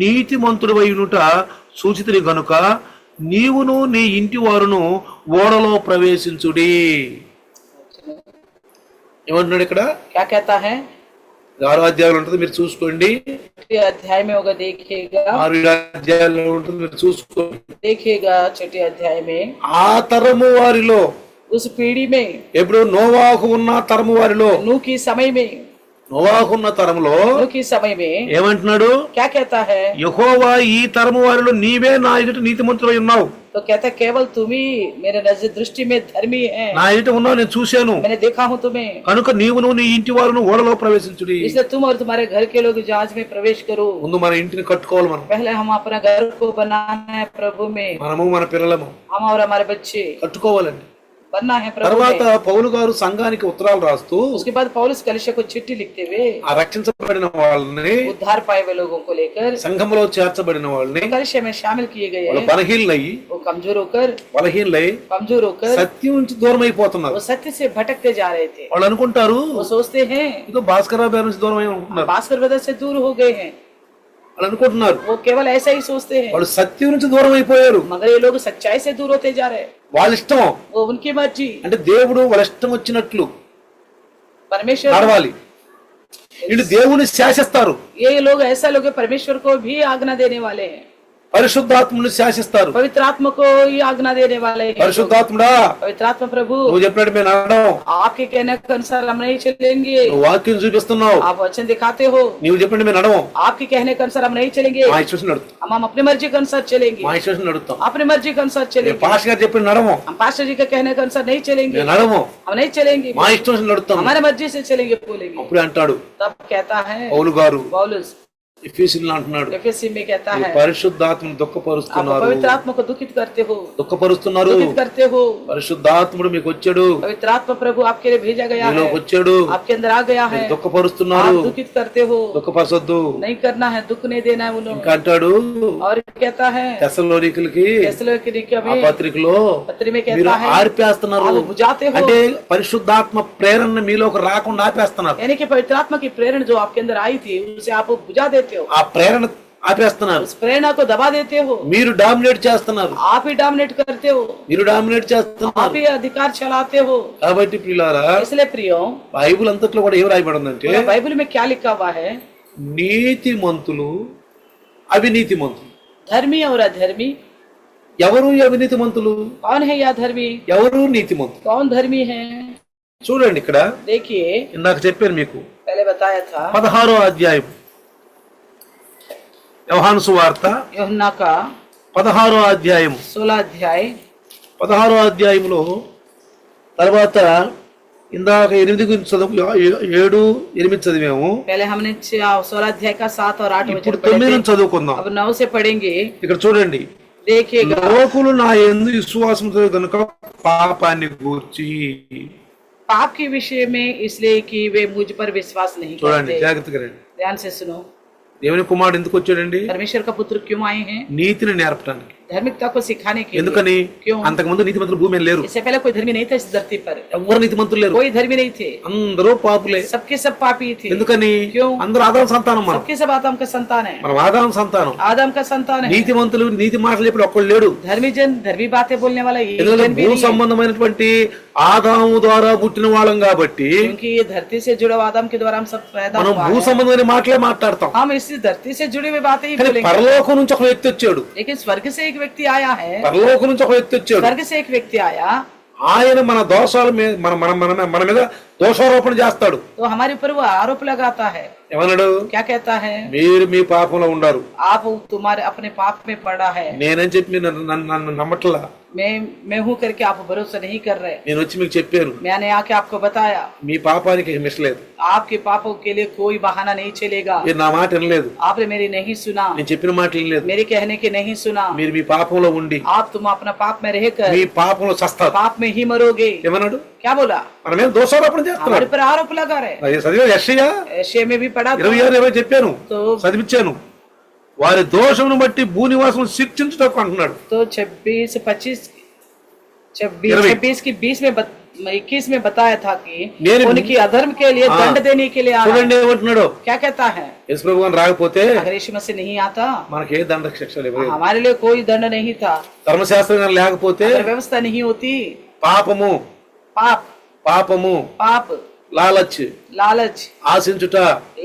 నీతిమంతుడవైయునుట సూచితిని గనుక నీవును నీ ఇంటి వారును ఓడలో ప్రవేశించుడి. ఏమంటున్నాడు ఇక్కడ? क्या कहता है? 6వ అధ్యాయంలో ఉంటుంది, మీరు చూసుకోండి. अध्याय में होगा, देखिएगा. 6వ అధ్యాయంలో ఉంటుంది, మీరు చూసుకోండి. देखिएगा 6 अध्याय में. ఆ తరము వారిలో, उस पीढ़ी में, ఎప్పుడు నోవాహు ఉన్న తరము వారిలో, नूह की समय में, నోవాహు ఉన్న తరములో नूह की समय में ఏమంటున్నాడు? क्या कहता है? యెహోవా ఈ తరము వారిలో నీవే నా ఎదుట నీతిమంతుడై ఉన్నావు. तो कहता है केवल तुम ही मेरे नजर दृष्टि में धर्मी है. నా ఎదుట ఉన్నావు, నేను చూశాను. मैंने देखा हूँ तुम्हें. కనుక నీవును నీ ఇంటి వారును ఓడలో ప్రవేశించుడి. इसलिए तुम और तुम्हारे घर के लोग जहाज में प्रवेश करो. ముందు మన ఇంటిని కట్టుకోవాలి. మనం पहले हम अपना घर को बनाना है प्रभु में. మనము మన పిల్లలము हम और हमारे बच्चे కట్టుకోవాలండి. बनना है प्रभु తర్వాత में. పౌలు గారు సంఘానికి ఉత్తరాలు రాస్తూ उसके बाद पौलुस कलीसिया को चिट्ठी लिखते हुए ఆ రక్షించబడిన వాళ్ళని, उद्धार पाए हुए लोगों को लेकर సంఘంలో చేర్చబడిన వాళ్ళని, कलीसिया में शामिल किए गए వాళ్ళు हैं. బలహీనలయ్యి वो कमजोर होकर సత్యం నుంచి దూరం అయిపోతున్నారు. वो सत्य से भटकते जा रहे थे. వాళ్ళు అనుకుంటారు, वो सोचते हैं ఇదో భాస్కర గారి నుంచి దూరం అయి అనుకుంటున్నారు. भास्कर ब्रदर से दूर हो गए हैं. వాళ్ళు అనుకుంటున్నారు, वो केवल ऐसा ही सोचते हैं. వాళ్ళు సత్యం నుంచి దూరం అయిపోయారు. मगर ये लोग सच्चाई से दूर होते जा रहे हैं. వాళ్ళ ఇష్టం, वो उनकी मर्जी. అంటే దేవుడు వాళ్ళ ఇష్టం వచ్చినట్లు परमेश्वर నడవాలి. ఇటు దేవుని శాసిస్తారు, ये लोग ऐसा लोग हैं, परमेश्वर को भी आज्ञा देने वाले हैं. పరిశుద్ధాత్మను శాసిస్తారు. पवित्र आत्मा को ही आज्ञा देने वाले हैं. పరిశుద్ధాత్ముడా, पवित्र आत्मा प्रभु, నువ్వు చెప్పినట్టు మేము నడడం, आपके कहने के अनुसार हम नहीं चलेंगे. నువ్వు వాక్యం చూపిస్తున్నావు, आप वचन दिखाते हो. నీవు చెప్పినట్టు మేము నడవం. आपके कहने के अनुसार हम नहीं चलेंगे. మా ఇష్టం నడుస్తాం, हम अपनी मर्जी के अनुसार चलेंगे. మా ఇష్టం నడుస్తాం. अपनी मर्जी के अनुसार चलेंगे. పాస్ గారు చెప్పిన నడవం, हम पास्टर जी के कहने के अनुसार नहीं चलेंगे. మేము నడవం, हम नहीं चलेंगे. మా ఇష్టం నడుస్తాం. हमारे मर्जी से चलेंगे बोलेंगे. అప్పుడు అంటాడు तब कहता है పౌలు గారు, पौलुस ఎఫెసీయులను అంటున్నాడు, एफएससी में कहता है పరిశుద్ధాత్మను आप దుఃఖపరుస్తున్నారు, पवित्र आत्मा को दुखित करते हो. దుఃఖపరుస్తున్నారు. दुखित करते हो. పరిశుద్ధాత్ముడు మీకు వచ్చాడు, पवित्र आत्मा प्रभु आपके लिए भेजा गया है. మీలోకి వచ్చాడు, आपके अंदर आ गया है. దుఃఖపరుస్తున్నారు. आप दुखित करते हो. దుఃఖపరచొద్దు. नहीं करना है, दुख नहीं देना है उन्होंने. ఇంకా అంటాడు और कहता है తెస్సలోనికీయులకి थेसलोनिके ఆ में పత్రికలో, पत्री में మీరు कहता है ఆర్పేస్తున్నారు, आप बुझाते हो. అంటే పరిశుద్ధాత్మ ప్రేరణ మీలోకి రాకుండా ఆపేస్తున్నారు. यानी कि पवित्र आत्मा की प्रेरणा जो आपके अंदर आई थी उसे आप बुझा देते हो. ఆ ప్రేరణ ఆపేస్తున్నారు. उस प्रेरणा को दबा देते हो. మీరు డామినేట్ చేస్తున్నారు, आप ही डोमिनेट करते हो. మీరు డామినేట్ आप చేస్తున్నారు. ही अधिकार चलाते हो. కాబట్టి ప్రియులారా, इसलिए प्रियो బైబిల్ అంతట్లో కూడా ఏం రాయబడిందంటే, पूरा बाइबल में क्या लिखा हुआ है? నీతిమంతులు అవినీతిమంతులు. धर्मी और अधर्मी. ఎవరు ఈ అవినీతిమంతులు, कौन है या धर्मी? ఎవరు నీతిమంతులు? कौन धर्मी है? చూడండి, ఇక్కడ देखिए ఇందాక చెప్పాను మీకు, पहले बताया था 16వ అధ్యాయం యోహాను సువార్త यूहन्ना का 16వ అధ్యాయం 16 अध्याय 16వ అధ్యాయంలో తర్వాత ఇందాక 8 గురించి చదువు, 7, 8 చదివాము. पहले हमने 16 अध्याय का 7 और 8 ఇప్పుడు वचन पढ़े 9 थे. నుంచి చదువుకుందాం. अब 9 से पढ़ेंगे. ఇక్కడ చూడండి, देखिएगा లోకులు నా యందు విశ్వాసంతో గనుక పాపాన్ని గూర్చి, पाप के विषय में इसलिए कि वे मुझ पर विश्वास नहीं చూడండి करते. జాగ్రత్తగా రండి. ध्यान से सुनो. దేవుని కుమారుడు ఎందుకు వచ్చాడండి? परमेश्वर का पुत्र क्यों आए हैं? నీతిని నేర్పడానికి. धार्मिकता को सिखाने के लिए. ఎందుకని? क्यों? అంతకుముందు నీతిమంతులు భూమి మీద లేరు. इससे पहले कोई धर्मी नहीं था इस धरती पर. ఎవరు నీతిమంతులు లేరు, कोई धर्मी नहीं थे. అందరూ పాపులే. सबके सब पापी थे. ఎందుకని? क्यों? అందరూ ఆదాం సంతానం. మనం सबके सब आदम का संतान है. మనం ఆదాం సంతానం. आदम का संतान है. నీతిమంతులు నీతి మాటలు చెప్పి ఒక్కడు లేడు. धर्मी जन धर्मी बातें बोलने वाला एक ఎందుకంటే जन भी భూ नहीं है. సంబంధమైనటువంటి ఆదాము ద్వారా పుట్టిన వాళ్ళం కాబట్టి क्योंकि ये धरती से जुड़ा हुआ आदम के द्वारा हम सब पैदा మనం हुआ భూ है. సంబంధమైన మాటలే మాట్లాడతాం. हम इसी धरती से जुड़ी हुई बातें ही కానీ बोलेंगे. పరలోకం నుంచి ఒక వ్యక్తి వచ్చాడు. लेकिन स्वर्ग से एक व्यक्ति आया है. పరలోకం నుంచి ఒక వ్యక్తి వచ్చాడు. स्वर्ग से एक व्यक्ति आया. ఆయన మన దోషాల మీద మన మీద దోషారోపణ చేస్తాడు. तो हमारे ऊपर वो आरोप लगाता है. ఏమన్నాడు? क्या कहता है? మీరు మీ పాపంలో ఉండారు, आप तुम्हारे अपने पाप में पड़ा है, నేనని చెప్పి మీరు నన్ను నమ్మట్లా. मैं हूँ करके आप भरोसा नहीं कर रहे. నేను వచ్చి మీకు చెప్పాను, मैंने आके आपको बताया మీ పాపానికి మిషలేదు, आपके पापों के लिए कोई बहाना नहीं चलेगा. మీరు నా మాట వినలేదు, आपने मेरी नहीं सुना, నేను చెప్పిన మాట వినలేదు. मेरे कहने के नहीं सुना. మీరు మీ పాపంలో ఉండి तुम अपना पाप में रहकर మీ పాపంలో చస్తారు. पाप में ही मरोगे. ఏమన్నాడు? क्या बोला? మనమేం దోషారోపణ हमारे చేస్తున్నాడు. पर आरोप लगा रहे. అది చదివా యెషయా ऐसे में भी पढ़ा था. 26 చెప్పాను, तो చదివించాను. వారి దోషమును బట్టి భూనివాసం శిక్షించుటకు అంటున్నాడు. तो 26 25 20 26 की 20 में 21 में बताया था कि मेरे- उनकी अधर्म के लिए दंड देने के लिए आ रहा చూడండి है. ఏమంటున్నాడు? क्या कहता है? యేసు ప్రభు గారు రాకపోతే अगर यीशु मसीह नहीं आता మనకి ఏ దండ శిక్షలు ఇవ్వలేదు. हमारे लिए कोई दंड नहीं था. ధర్మశాస్త్రం గారు లేకపోతే अगर व्यवस्था नहीं होती, పాపము पाप పాపము पाप లాలచ్ लालच ఆశించుట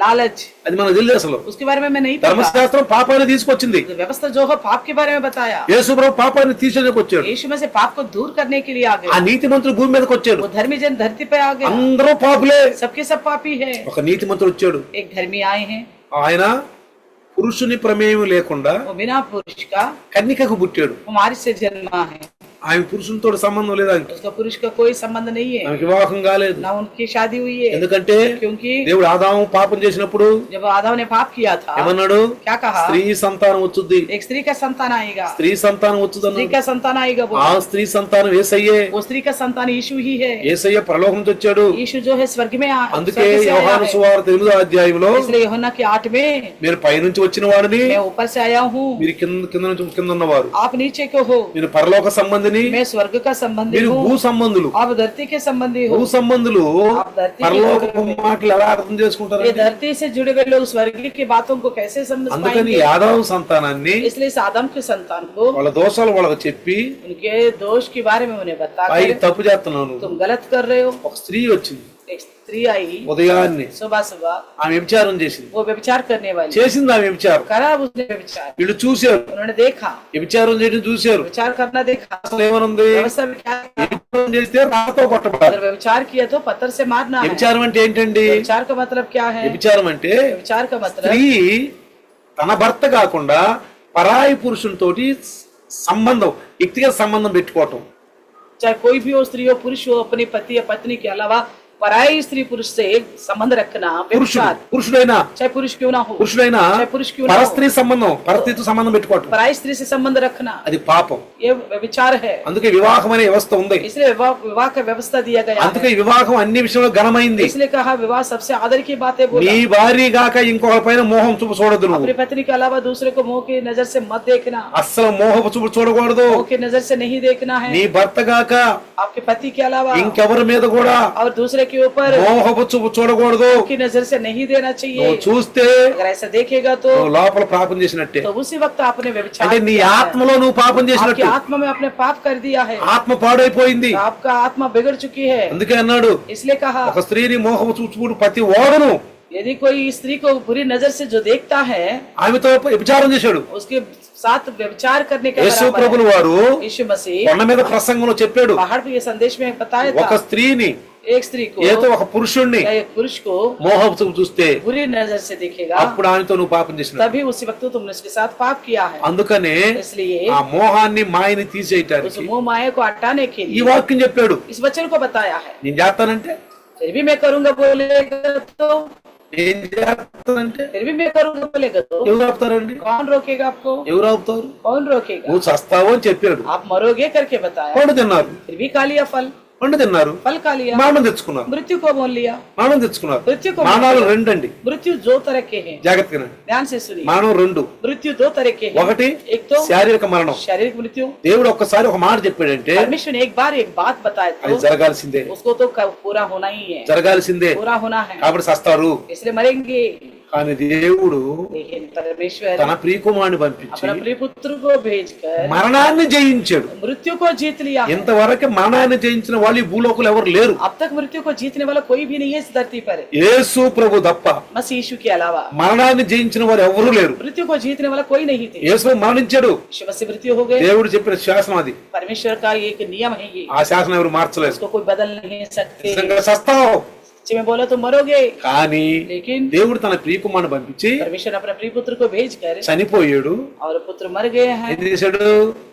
लालच అది మనకు తెలియదు. అసలు उसके बारे में मैं नहीं पता. ధర్మశాస్త్రం పాపాన్ని తీసుకొచ్చింది. तो व्यवस्था जो है पाप के बारे में बताया. యేసు ప్రభు పాపాన్ని తీసేందుకు వచ్చాడు. यीशु में से पाप को दूर करने के लिए आ ఆ गए. నీతిమంతుడు భూమి మీదకి వచ్చాడు. वो धर्मी जन धरती पे आ गए. అందరూ పాపులే. सबके सब पापी है. ఒక నీతిమంతుడు వచ్చాడు. एक धर्मी आए हैं, ఆయన పురుషుని ప్రమేయం లేకుండా वो बिना पुरुष का కన్యకకు పుట్టాడు. कुमारी से जन्मा है. ఆమె పురుషునితో సంబంధం లేదు. ఆమెకి उसका पुरुष का कोई संबंध नहीं है, ఆమెకి వివాహం కాలేదు. ना उनकी शादी हुई है. ఎందుకంటే क्योंकि దేవుడు ఆదాము పాపం చేసినప్పుడు जब आदम ने पाप किया था, ఏమన్నాడు? क्या कहा? స్త్రీ సంతానం వచ్చుద్ది, एक स्त्री का संतान आएगा. స్త్రీ సంతానం వచ్చుద్ది स्त्री అన్నాడు. का संतान आएगा. ఆ बोला స్త్రీ సంతానం యేసయ్యే. वो स्त्री का संतान यीशु ही है. యేసయ్య పరలోకం నుంచి వచ్చాడు. यीशु जो है स्वर्ग में అందుకే स्वर्ग से आया యోహాను है. సువార్త 8వ అధ్యాయంలో इसलिए यूहन्ना के 8 में మీరు పైనుంచి వచ్చిన వాడిని, मैं ऊपर से आया हूँ, మీరు కింద నుంచి కింద ఉన్నవారు, आप नीचे के हो. మీరు పరలోక సంబంధిని, मैं स्वर्ग का संबंधी మీరు భూ हूँ, సంబంధులు. आप धरती के संबंधी భూ हो. సంబంధులు आप धरती के పరలోక लोग हो. మాటలు ఎలా అర్థం చేసుకుంటారు? ये धरती से जुड़े हुए लोग स्वर्ग की बातों को कैसे समझ అందుకని पाएंगे? యాదవ సంతానాన్ని इसलिए इस आदम के संतान को వాళ్ళ దోషాలు వాళ్ళకి చెప్పి उनके दोष के बारे में उन्हें పై बताकर తప్పు చేస్తున్నాను. तुम गलत कर रहे हो. ఒక స్త్రీ వచ్చింది एक स्त्री आई ఉదయాన్నే, सुबह सुबह, ఆమె వ్యభిచారం చేసింది. वो व्यभिचार करने वाली చేసింది ఆమె వ్యభిచారం. करा उसने व्यभिचार. వీళ్ళు చూశారు, उन्होंने देखा, వ్యభిచారం చేయడం చూశారు. व्यभिचार करना देखा. అసలు ఏమనుంది? व्यवस्था में क्या है? వ్యభిచారం చేస్తే రాతో కొట్టబడాలి. अगर व्यभिचार किया तो पत्थर से मारना है. వ్యభిచారం అంటే ఏంటండి? व्यभिचार का मतलब क्या है? వ్యభిచారం అంటే व्यभिचार का मतलब స్త్రీ తన భర్త కాకుండా పరాయి పురుషునితోటి సంబంధం, వ్యక్తిగత సంబంధం పెట్టుకోవటం. चाहे कोई भी हो, स्त्री हो पुरुष हो, अपने पति या पत्नी के अलावा पराई स्त्री पुरुष से संबंध रखना व्यभिचार. పురుషుడైనా चाहे पुरुष क्यों ना हो, పురుషుడైనా चाहे पुरुष क्यों ना పరస్త్రీ हो, సంబంధం, పరస్త్రీతో సంబంధం పెట్టుకోవటం पराई स्त्री से संबंध रखना అది పాపం. ये व्यभिचार है. అందుకే వివాహం అనే వ్యవస్థ ఉంది. इसलिए विवाह का व्यवस्था दिया गया అందుకే है. ఈ వివాహం అన్ని విషయంలో ఘనమైంది. इसलिए कहा विवाह सबसे आदर की बात है. बोला నీ భార్య గాక ఇంకొకరి పైన మోహం చూపు చూడదు. నువ్వు अपनी पत्नी के अलावा दूसरे को मुंह की नजर से मत देखना. అస్సలు మోహపు చూపు చూడకూడదు. मुंह की नजर से नहीं देखना है. నీ భర్త గాక आपके पति के अलावा ఇంకెవరి మీద కూడా और दूसरे के ऊपर మోహపు చూపు చూడకూడదు. मुंह की नजर से नहीं देना चाहिए. నువ్వు చూస్తే अगर ऐसा देखेगा तो నువ్వు లోపల పాపం చేసినట్టే. तो उसी वक्त आपने व्यभिचार అంటే నీ किया है. ఆత్మలో నువ్వు పాపం आपकी చేసినట్టు. आत्मा में आपने पाप कर दिया है. ఆత్మ పాడైపోయింది. तो आपका आत्मा बिगड़ चुकी है. అందుకే అన్నాడు, इसलिए कहा ఒక స్త్రీని మోహపు చూపుడు ప్రతి ఓడను यदि कोई स्त्री को बुरी नजर से जो देखता है ఆమెతో వ్యభిచారం చేశాడు. उसके साथ व्यभिचार करने का యేసు बराबर ప్రభులు है. వారు यीशु मसीह కొండ మీద ప్రసంగంలో చెప్పాడు, पहाड़ पे ये संदेश में बताया ఒక था. స్త్రీని एक स्त्री को ఏదో ఒక పురుషుణ్ణి या एक पुरुष को మోహపు చూపు చూస్తే बुरी नजर से देखेगा, అప్పుడు ఆమెతో నువ్వు పాపం చేసినట్టు. तभी उसी वक्त तुमने उसके साथ पाप किया है. అందుకనే इसलिए ఆ మోహాన్ని మాయని उस తీసేయటానికి मोह माया को हटाने के ఈ लिए వాక్యం చెప్పాడు. इस वचन को बताया है. నేను చేస్తానంటే फिर भी मैं करूंगा बोलेगा तो, నేను చేస్తానంటే फिर भी मैं करूंगा बोलेगा तो ఎవరు ఆపుతారండి? कौन रोकेगा आपको? ఎవరు ఆపుతారు? कौन रोकेगा? నువ్వు చస్తావు అని చెప్పాడు. आप मरोगे करके बताया, పండు తిన్నారు, फिर भी खा लिया फल. పండు తిన్నారు, फल खा लिया, మరణం తెచ్చుకున్నారు. मृत्यु को बोल लिया. మరణం తెచ్చుకున్నారు. मृत्यु को మరణాలు రెండండి, मृत्यु दो तरह के हैं. జాగ్రత్తగా ध्यान से सुनिए. మరణం రెండు. मृत्यु दो तरह के हैं. ఒకటి एक तो శారీరక మరణం. शारीरिक मृत्यु. దేవుడు ఒక్కసారి ఒక మాట చెప్పాడంటే परमेश्वर ने एक बार एक बात बताया అది तो జరగాల్సిందే, उसको तो पूरा होना ही है, జరగాల్సిందే. पूरा होना है. కాబట్టి చస్తారు. इसलिए मरेंगे. కానీ దేవుడు लेकिन परमेश्वर తన ప్రియకుమారుని పంపించి अपना प्रिय पुत्र को भेजकर మరణాన్ని జయించాడు. मृत्यु को जीत लिया है. ఇంతవరకు మరణాన్ని జయించిన వాళ్ళు ఈ భూలోకులు ఎవరు లేరు. अब तक मृत्यु को जीतने वाला कोई भी नहीं है इस धरती पर, యేసు ప్రభు తప్ప मसीह यीशु के अलावा. మరణాన్ని జయించిన వారు ఎవరు లేరు. मृत्यु को जीतने वाला कोई नहीं थे. యేసు మరణించాడు. यीशु मसीह मृत्यु हो गए. దేవుడు చెప్పిన శాసనం అది. परमेश्वर का एक नियम है ये, ఆ శాసనం ఎవరు మార్చలేదు. उसको कोई बदल नहीं सकते. నిజంగా చస్తావు, सच्ची में बोला तो मरोगे, కానీ लेकिन దేవుడు తన ప్రియకుమారుని పంపించి परमेश्वर अपने प्रिय पुत्र को भेज कर చనిపోయాడు, और पुत्र मर गए हैं। ఏం చేశాడు?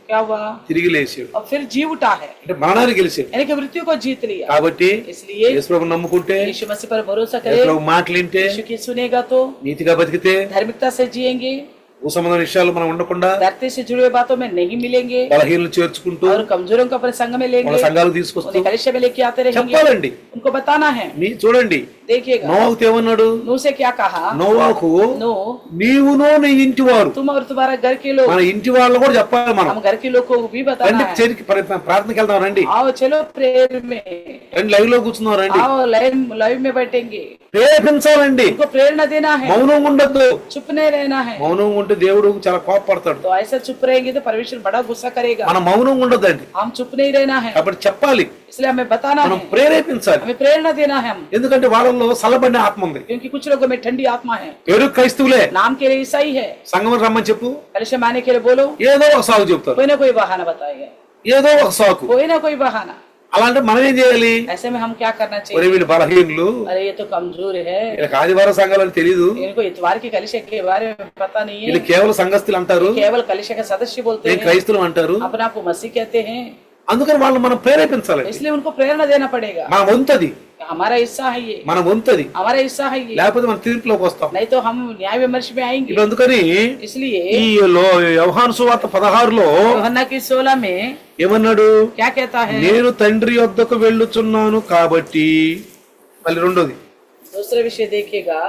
क्या हुआ? తిరిగి లేచాడు, और फिर जी उठा है, అంటే మరణాన్ని గెలిచాడు. यानी कि मृत्यु को जीत लिया। కాబట్టి इसलिए యేసు ప్రభువుని నమ్ముకుంటే, यीशु मसीह पर भरोसा యేసు करे, ప్రభు మాటలు వింటే, यीशु की सुनेगा तो నీతిగా బతికితే, धार्मिकता से जिएंगे, భూ సంబంధమైన విషయాలు మనం ఉండకుండా धरती से जुड़े हुए बातों में नहीं मिलेंगे, బలహీనలు చేర్చుకుంటూ और कमजोरों को अपने संग में వాళ్ళ लेंगे, సంఘాలు తీసుకొస్తూ उन्हें कलिशा में लेके आते रहेंगे, చెప్పాలండి. उनको बताना है। మీ చూడండి, देखिएगा నోవాహుతో ఏమన్నాడు? नूह से क्या कहा? నోవాహు, नो, నీవునో నీ ఇంటి వారు, तुम और तुम्हारा घर के लोग, మన ఇంటి వాళ్ళు కూడా చెప్పాలి. మనం हम घर के लोग को भी बताना రండి, है। చేరికి ప్రార్థనకి వెళ్దాం రండి, आओ चलो प्रेयर में, రండి లైవ్ లో కూర్చున్నాం రండి, आओ लाइव में बैठेंगे, ప్రేరేపించాలండి. उनको प्रेरणा देना है, మౌనం ఉండద్దు. चुप नहीं रहना है। మౌనం ఉంటే దేవుడు చాలా కోపపడతాడు. तो ऐसा चुप रहेंगे तो परमेश्वर बड़ा गुस्सा करेगा। మన మౌనం ఉండదండి. हम चुप नहीं रहना है, కాబట్టి చెప్పాలి, इसलिए हमें बताना మనం है, ప్రేరేపించాలి. हमें प्रेरणा देना है हम, ఎందుకంటే వాళ్ళలో సలబడిన ఆత్మ ఉంది. क्योंकि कुछ लोगों में ठंडी आत्मा है, పేరు క్రైస్తవులే, नाम के लिए ईसाई है, సంగమం రమ్మని చెప్పు, कलिशा में आने के लिए बोलो, ఏదో ఒక సాగు చెప్తారు, कोई ना कोई बहाना बताएगा, ఏదో ఒక సాకు. कोई ना कोई बहाना। అలాంటి మనం ఏం చేయాలి? ऐसे में हम क्या करना ఒరే चाहिए? వీళ్ళు బలహీనులు, अरे ये तो कमजोर है, వీళ్ళకి ఆదివారం సంఘాలని తెలీదు, इनको इतवार की कलिशा के बारे में पता नहीं है, వీళ్ళు కేవలం సంఘస్థులు అంటారు, केवल कलिशा का सदस्य बोलते నేను हैं, క్రైస్తవులు అంటారు. अपने आप को मसीह कहते हैं, అందుకని వాళ్ళు మనం ప్రేరేపించాలి. इसलिए उनको प्रेरणा देना पड़ेगा। మన వంతది, हमारा हिस्सा है ये, మన వంతది, हमारा हिस्सा है ये, లేకపోతే మన తీర్పులోకి వస్తాం. नहीं तो हम न्याय विमर्श में आएंगे। ఇప్పుడు అందుకని इसलिए ఈ యోహాను సువార్త 16లో यूहन्ना की 16 में ఏమన్నాడు? क्या कहता है? నేను తండ్రి యొద్దకు వెళ్ళుచున్నాను కాబట్టి, మళ్ళీ రెండోది दूसरे विषय देखिएगा,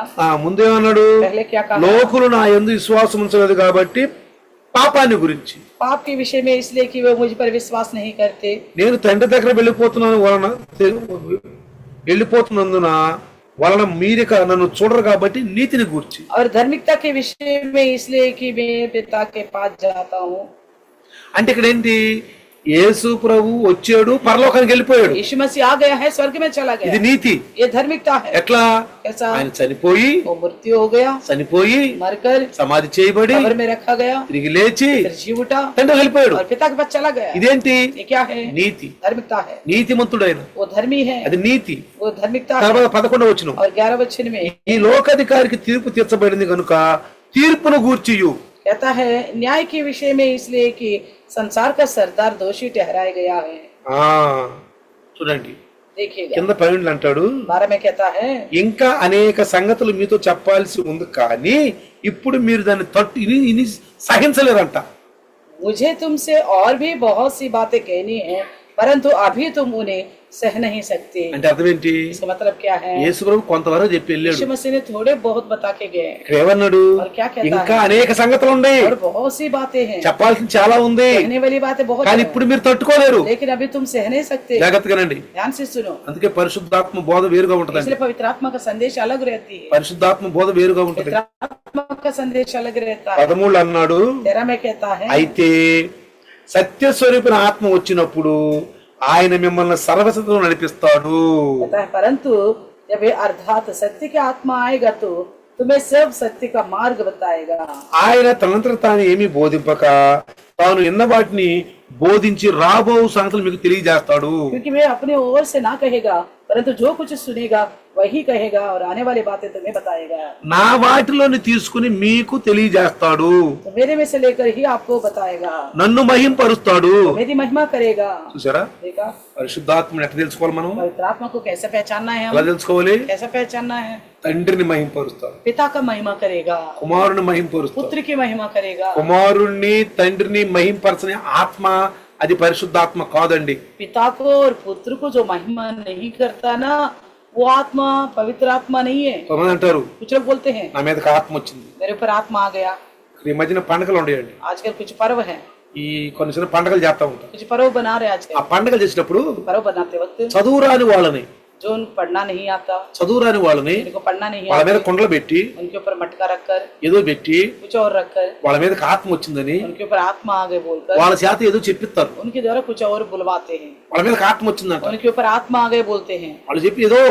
ముందేమన్నాడు? पहले क्या कहा? లోకులు నా యందు విశ్వాసం ఉంచలేదు కాబట్టి పాపాన్ని గురించి, पाप के विषय में इसलिए कि वे मुझ पर विश्वास नहीं करते, నేను తండ్రి దగ్గర వెళ్ళిపోతున్నందున వలన మీరిక నన్ను చూడరు కాబట్టి నీతిని గూర్చి. और धार्मिकता के विषय में इसलिए कि मैं पिता के पास जाता हूँ। అంటే ఇక్కడ ఏంటి? యేసు ప్రభు వచ్చాడు, పరలోకానికి వెళ్ళిపోయాడు, यीशु मसीह आ गया है, स्वर्ग में चला ఇది गया, నీతి. ये धार्मिकता है। ఎట్లా? कैसा? ఆయన చనిపోయి वो मृत्यु हो गया, मरकर సమాధి చేయబడి कब्र में रखा गया, తిరిగి లేచి फिर जी उठा తండ్రి వెళ్ళిపోయాడు. और पिता के पास चला गया। ఇదేంటి? ये क्या है? నీతి. धार्मिकता है, నీతిమంతుడైన वो धर्मी है, అది నీతి. वो धार्मिकता है। తర్వాత 11వ వచనం, और 11 वचन में ఈ లోకాధికారికి తీర్పు తీర్చబడింది కనుక తీర్పును గూర్చియు. कहता है न्याय के विषय में इसलिए कि संसार का सरदार दोषी ठहराया गया है। చూడండి देखिएगा కింద పైన అంటాడు, 12 में कहता है ఇంకా అనేక సంగతులు మీతో చెప్పాల్సి ఉంది కానీ ఇప్పుడు మీరు దాన్ని తట్టు ఇని సహించలేరంట. मुझे तुमसे और भी बहुत सी बातें कहनी है, परंतु अभी तुम उन्हें सह नहीं सकते। అంటే అర్థం ఏంటి? इसका मतलब क्या है? యేసు ప్రభు కొంతవరకు చెప్పి వెళ్ళాడు. यीशु मसीह ने थोड़े बहुत बता के गए, ఇక్కడ ఏమన్నాడు? और क्या कहता ఇంకా है? అనేక సంగతులు ఉన్నాయి, और बहुत सी बातें हैं, చెప్పాల్సింది చాలా ఉంది, कहने वाली बातें बहुत కానీ हैं, ఇప్పుడు మీరు తట్టుకోలేరు. लेकिन अभी तुम सह नहीं सकते। జాగ్రత్తగానండి. ध्यान से सुनो, అందుకే పరిశుద్ధాత్మ బోధ వేరుగా ఉంటదండి. इसलिए पवित्र आत्मा का संदेश अलग रहती है, పరిశుద్ధాత్మ బోధ వేరుగా ఉంటది. पवित्र आत्मा का संदेश अलग रहता है। 13 అన్నాడు, 13 में कहता है అయితే సత్యస్వరూపిన ఆత్మ వచ్చినప్పుడు ఆయన మిమ్మల్ని సర్వసత్తులో నడిపిస్తాడు. कहता है परंतु जब ये अर्थात सत्य की आत्मा आएगा तो तुम्हें सब सत्य का मार्ग बताएगा। ఆయన తనంతట తాను ఏమీ బోధింపక తాను ఎన్న వాటిని బోధించి రాబో సంగతులు మీకు తెలియజేస్తాడు. क्योंकि वे अपने ओर से ना कहेगा, परंतु जो कुछ सुनेगा वही कहेगा और आने वाली बातें तुम्हें बताएगा। నా వాటిలోని తీసుకుని మీకు తెలియజేస్తాడు, तो मेरे में से लेकर ही आपको बताएगा, నన్ను మహింపరుస్తాడు. तो मेरी महिमा करेगा। చూసారా? देखा పరిశుద్ధాత్మని ఎట్లా తెలుసుకోవాలి మనం? पवित्र आत्मा को कैसे पहचानना है? ఎలా हम తెలుసుకోవాలి? कैसे पहचानना है? తండ్రిని మహింపరుస్తాడు, पिता का महिमा करेगा, కుమారుని మహింపరుస్తాడు. पुत्र की महिमा करेगा। కుమారుణ్ణి తండ్రిని మహింపరచని ఆత్మ అది పరిశుద్ధాత్మ కాదండి. पिता को और पुत्र को जो महिमा नहीं करता ना, वो आत्मा पवित्र आत्मा नहीं है। కొంతమంది అంటారు, कुछ लोग बोलते हैं నా మీదకి ఆత్మ వచ్చింది. मेरे ऊपर आत्मा आ गया। ఈ మధ్యన పండుగలు ఉండేయండి, आजकल कुछ पर्व है, ఈ కొన్ని చిన్న పండుగలు చేస్తా ఉంటారు. कुछ पर्व बना रहे आजकल। ఆ పండుగలు చేసినప్పుడు पर्व बनाते वक्त చదువురాని వాళ్ళని जो उनको पढ़ना नहीं आता, చదువురాని వాళ్ళని जिनको पढ़ना नहीं వాళ్ళ మీద आता, కుండలు పెట్టి उनके ऊपर मटका रखकर ఏదో పెట్టి कुछ और रखकर వాళ్ళ మీదకి ఆత్మ వచ్చిందని उनके ऊपर आत्मा आ गए बोलकर వాళ్ళ చేత ఏదో చెప్పిస్తారు. उनके द्वारा कुछ और बुलवाते हैं। వాళ్ళ మీదకి ఆత్మ వచ్చిందంట, उनके ऊपर आत्मा आ गए बोलते हैं, వాళ్ళు చెప్పి ఏదో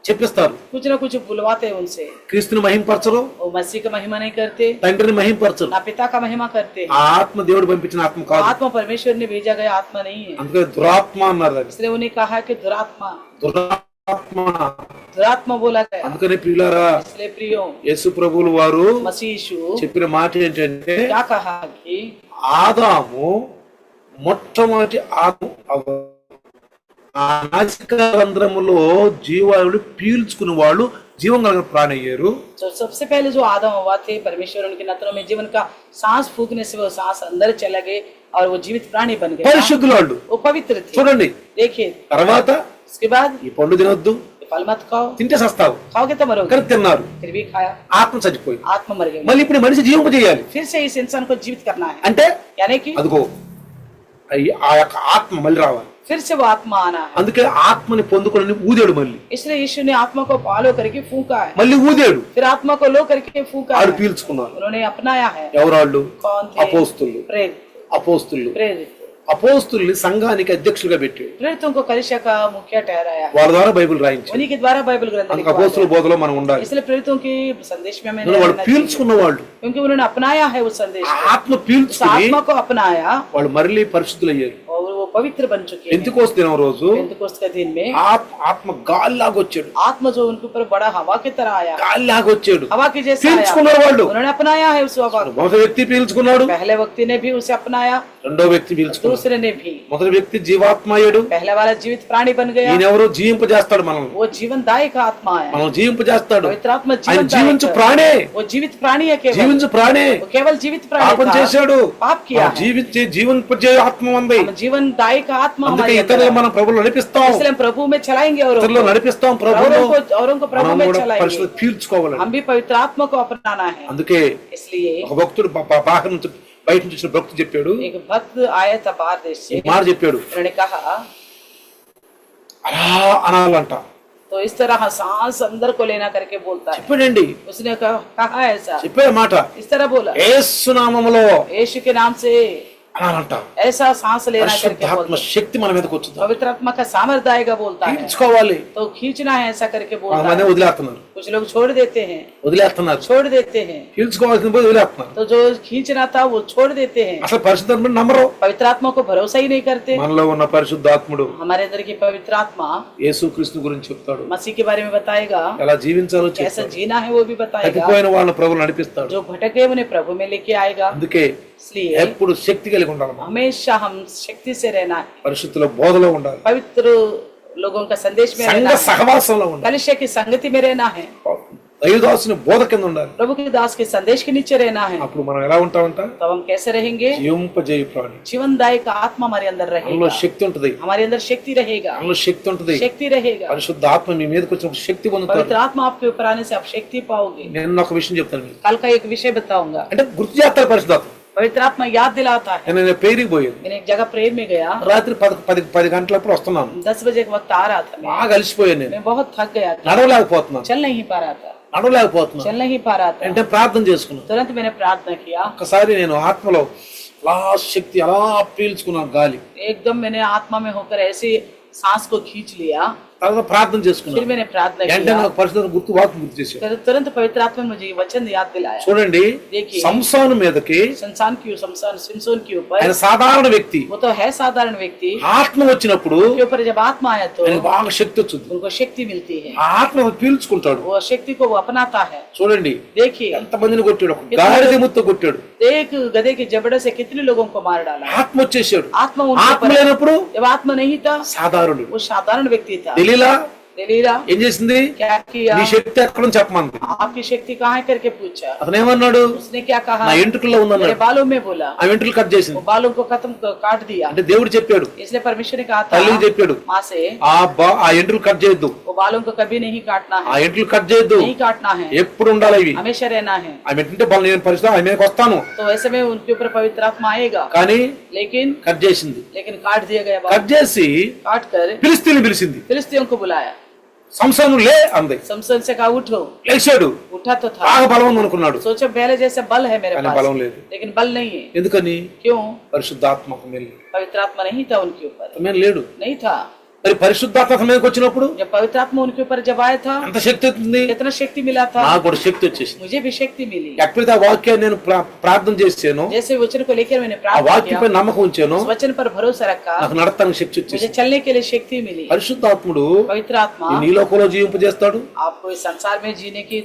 చెప్పిస్తారు. कुछ ना कुछ बुलवाते हैं उनसे। క్రీస్తుని మహింపరచరు, वो मसीह का महिमा नहीं करते, తండ్రిని మహింపరచరు. ना पिता का महिमा करते हैं। ఆ ఆత్మ దేవుడు పంపించిన ఆత్మ కాదు. आत्मा परमेश्वर ने भेजा गया आत्मा नहीं है, అందుకే దురాత్మ అన్నారు దాన్ని. इसलिए उन्हें कहा कि दुरात्मा। దురాత్మ ఆత్మ. दुरात्मा बोला गया। అందుకని ప్రియులారా, इसलिए प्रियो, యేసు ప్రభువులు వారు मसीह यीशु చెప్పిన మాట ఏంటంటే, क्या कहा कि ఆదాము మొట్టమొదటి ఆత్మ ఆ నాసికా రంధ్రములో జీవాలు పీల్చుకుని వాళ్ళు జీవం కలిగిన ప్రాణి అయ్యారు. तो सबसे पहले जो आदम हवा थे, परमेश्वर उनके नथनों में जीवन का सांस फूकने से वो सांस अंदर चला गए और वो जीवित प्राणी बन गए। పరిశుద్ధులు వాళ్ళు. वो पवित्र थे। చూడండి, देखिए తర్వాత उसके बाद ఈ పండు తినొద్దు, ये फल मत खाओ, తింటే సస్తావు, खाओगे तो मरोगे। కానీ తిన్నారు, फिर भी खाया, ఆత్మ చచ్చిపోయింది. आत्मा मर गई। మళ్ళీ ఇప్పుడు ఈ మనిషి జీవింపజేయాలి. फिर से इस इंसान को जीवित करना है, అంటే यानी कि అదిగో ఆ యొక్క ఆత్మ మళ్ళీ రావాలి. फिर से वो आत्मा आना है। అందుకే ఆత్మని పొందుకొని ఊదాడు. మళ్ళీ इसलिए यीशु ने आत्मा को पालो करके फूंका है, మళ్ళీ ఊదాడు, फिर आत्मा को लो करके फूंका ఆడు है। పీల్చుకున్నారు. उन्होंने अपनाया है। ఎవరాళ్ళు? कौन थे? అపోస్తులు. प्रेरित। అపోస్తులు प्रेरित అపోస్తుల్ని సంఘానికి అధ్యక్షులుగా పెట్టాడు. प्रेरितों को कलीसिया का मुखिया ठहराया है। వాళ్ళ ద్వారా బైబిల్ రాయించాడు. उन्हीं के द्वारा बाइबल ग्रंथ అందుకే लिखवाया అపోస్తుల है। బోధలో మనం ఉండాలి. इसलिए प्रेरितों की संदेश में हमें వాళ్ళు रहना चाहिए, పీల్చుకున్న వాళ్ళు, क्योंकि उन्होंने अपनाया है उस संदेश ఆ को। ఆత్మ उस పీల్చుకుని आत्मा को अपनाया వాళ్ళు మళ్ళీ పరిశుద్ధులు అయ్యారు. और वो पवित्र बन चुके हैं। పెంతెకోస్తు దినం రోజు पेंतुकोस्त के दिन में ఆత్మ గాలిలాగొచ్చాడు. आत्मा जो उनके ऊपर बड़ा हवा की तरह आया, గాలిలాగొచ్చాడు. हवा की जैसे పీల్చుకున్నారు आया, వాళ్ళు. उन्होंने अपनाया है उस हवा को। మొదటి వ్యక్తి పీల్చుకున్నాడు, पहले व्यक्ति ने भी उसे अपनाया, రెండో వ్యక్తి పీల్చుకున్నాడు. दूसरे ने भी। మొదటి వ్యక్తి జీవాత్మ అయ్యాడు. पहले वाला जीवित प्राणी बन गया, ఈయనెవరు? జీవింపజేస్తాడు మనల్ని. वो जीवनदायक आत्मा है। మనం జీవింపజేస్తాడు. पवित्र आत्मा ఆయన జీవించు जीवनदायक ప్రాణే, है। वो जीवित प्राणी है, केवल జీవించు ప్రాణే. वो केवल जीवित प्राणी పాపం था, చేశాడు, पाप किया है। జీవింపజే ఆత్మ ఉంది. हम जीवनदायक आत्मा అందుకే हमारे अंदर ఇతరులు है। మనం ప్రభువులో నడిపిస్తాం, इसलिए हम प्रभु में चलाएंगे और ఇతరులు నడిపిస్తాం ప్రభువులో. औरों को प्रभु మనం में కూడా चलाएंगे। పరిశుద్ధ పీల్చుకోవాలి. हम भी पवित्र आत्मा को अपनाना है। అందుకే इसलिए ఒక భక్తుడు బాహ్య నుంచి బయట నుంచి వచ్చిన భక్తుడు చెప్పాడు, एक भक्त आया था बाहर देश से, ఈ మాట చెప్పాడు, उन्होंने कहा అలా అనాలంట. तो इस तरह सांस अंदर को लेना करके बोलता है। చెప్పాడండి, उसने कहा ऐसा, చెప్పాడు మాట. इस तरह बोला, యేసు నామములో यीशु के नाम से అనాలంట. ऐसा सांस लेना करके పరిశుద్ధాత్మ बोलता है। శక్తి మన మీదకి వచ్చింది. पवित्र आत्मा का सामर्थ्य आएगा बोलता है, పీల్చుకోవాలి. तो खींचना है ऐसा करके बोलता కొంతమంది है। వదిలేస్తున్నారు, कुछ लोग छोड़ देते हैं, వదిలేస్తున్నారు. छोड़ देते हैं, పీల్చుకోవాల్సిన పోయి వదిలేస్తున్నారు. तो जो खींचना था वो छोड़ देते हैं। అసలు పరిశుద్ధాత్మ నమ్మరు. पवित्र आत्मा को भरोसा ही नहीं करते। మనలో ఉన్న పరిశుద్ధాత్ముడు हमारे अंदर की पवित्र आत्मा యేసుక్రీస్తు గురించి చెప్తాడు, मसीह के बारे में बताएगा, ఎలా జీవించాలో कैसा చెప్తాడు. जीना है वो भी बताएगा। తప్పిపోయిన వాళ్ళని ప్రభువు నడిపిస్తాడు. जो भटके उन्हें प्रभु में लेके आएगा। అందుకే इसलिए ఎప్పుడు శక్తి కలిగి ఉండాలి. हमेशा हम शक्ति से रहना है, పరిశుద్ధుల బోధలో ఉండాలి, पवित्र लोगों का संदेश में సంఘ रहना है, సహవాసంలో ఉండాలి, कलीसिया की संगति में रहना है, దైవదాసుని బోధ కింద ఉండాలి. प्रभु के दास के संदेश के नीचे रहना है। అప్పుడు మనం ఎలా ఉంటామంట? तब हम कैसे रहेंगे? జీవింపజేయు ప్రాణి. जीवनदायक आत्मा हमारे अंदर అందులో रहेगा, శక్తి ఉంటది, हमारे अंदर शक्ति रहेगा, అందులో శక్తి ఉంటది. शक्ति रहेगा। పరిశుద్ధ ఆత్మ మీ మీదకి వచ్చినప్పుడు శక్తి పొందుతారు. पवित्र आत्मा आपके ऊपर आने से आप शक्ति पाओगे। నేను ఒక విషయం చెప్తాను మీకు. कल का एक विषय बताऊंगा। అంటే గుర్తు చేస్తారు పరిశుద్ధాత్మ. पवित्र आत्मा याद दिलाता है। నేను పేరుకి పోయాను, मैंने एक जगह प्रेयर में गया, రాత్రి 10 గంటలప్పుడు వస్తున్నాను. 10 बजे के वक्त आ रहा था, బాగా అలసిపోయాను, నేను मैं बहुत थक गया था, నడవలేకపోతున్నాను, चल नहीं पा रहा था, నడవలేకపోతున్నాను. चल नहीं पा रहा था। అంటే ప్రార్థన చేసుకున్నాను. तुरंत मैंने प्रार्थना किया, ఒకసారి నేను ఆత్మలో అలా శక్తి అలా పీల్చుకున్నాను గాలి. एकदम मैंने आत्मा में होकर ऐसे सांस को खींच लिया। తర్వాత ప్రార్థన फिर చేసుకున్నాను. मैंने प्रार्थना వెంటనే किया, నాకు పరిశుద్ధ వాక్యం గుర్తు చేశాడు. तुरंत पवित्र आत्मा ने मुझे ये वचन याद दिलाया। చూడండి, देखिए, సంసోను మీదకి सिमसोन के ऊपर, ఆయన సాధారణ వ్యక్తి, वो तो है साधारण व्यक्ति, ఆత్మ వచ్చినప్పుడు के ऊपर जब आत्मा आया तो ఆయనకు బాగా శక్తి వచ్చింది. उनको शक्ति मिलती है, ఆ ఆత్మ పీల్చుకుంటాడు. वो शक्ति को वो अपनाता है। చూడండి, देखिए, ఎంత మందిని కొట్టాడు, ఒక గాడిద ముత్త కొట్టాడు. एक गधे के जबड़े से कितने लोगों को मार डाला। ఆత్మ వచ్చేసాడు. आत्मा उनके ఆత్మ ऊपर, లేనప్పుడు जब आत्मा नहीं था సాధారణుడు. वो साधारण व्यक्ति था। దెలీలా दलीला ఏం చేసింది? क्या किया? నీ శక్తి ఎక్కడ ఉంది చెప్పమంది. आपकी शक्ति कहाँ है करके पूछा। అతను ఏమన్నాడు? उसने क्या कहा? నా ఎంట్రుకల్లో मेरे ఉందన్నాడు. बालों में बोला, ఆ వెంట్రుకలు కట్ वो చేసింది. बालों को काट दिया। అంటే దేవుడు చెప్పాడు, इसलिए परमेश्वर ने कहा తల్లికి था చెప్పాడు, माँ से, ఆ ఎంట్రుకలు కట్ చేయొద్దు, वो बालों को कभी नहीं काटना ఆ है, ఎంట్రుకలు కట్ చేయొద్దు, नहीं काटना है, ఎప్పుడు ఉండాలి ఇవి. हमेशा रहना है। ఆమె ఏంటంటే బలం నేను పరిస్థితి ఆయన మీదకి వస్తాను, तो ऐसे में उनके ऊपर पवित्र आत्मा आएगा, కానీ लेकिन కట్ చేసింది. काट दिया गया। కట్ చేసి काट कर ఫిలిస్తీని పిలిచింది. फिलिस्तीयों को बुलाया, సంసోను లే అంది. समसन से कहा उठो। లేచాడు. उठा तो था, బాగా బలం ఉంది అనుకున్నాడు, सोचो पहले जैसे बल है मेरे కానీ पास, బలం లేదు. लेकिन बल नहीं है। ఎందుకని? क्यों? పరిశుద్ధాత్మకు మేలు पवित्र आत्मा नहीं था उनके ऊपर, మేలు లేడు. नहीं था। మరి పరిశుద్ధాత్మ మీదకి వచ్చినప్పుడు जब पवित्र आत्मा उनके ऊपर जब आया था, ఎంత శక్తి అవుతుంది? कितना शक्ति मिला था? నాకు కూడా శక్తి వచ్చేసింది. मुझे भी शक्ति मिली. ఎప్పుడైతే ఆ వాక్యాన్ని నేను ప్రార్థన చేసాను, जैसे वचन को लेकर मैंने ఆ प्रार्थना వాక్యంపై किया, నమ్మకం ఉంచాను, उस वचन पर भरोसा रखा, నాకు నడతానికి శక్తి मुझे వచ్చేసింది. चलने के लिए शक्ति मिली. పరిశుద్ధాత్ముడు पवित्र आत्मा నీ లోకంలో జీవింపజేస్తాడు, आपको इस संसार में जीने की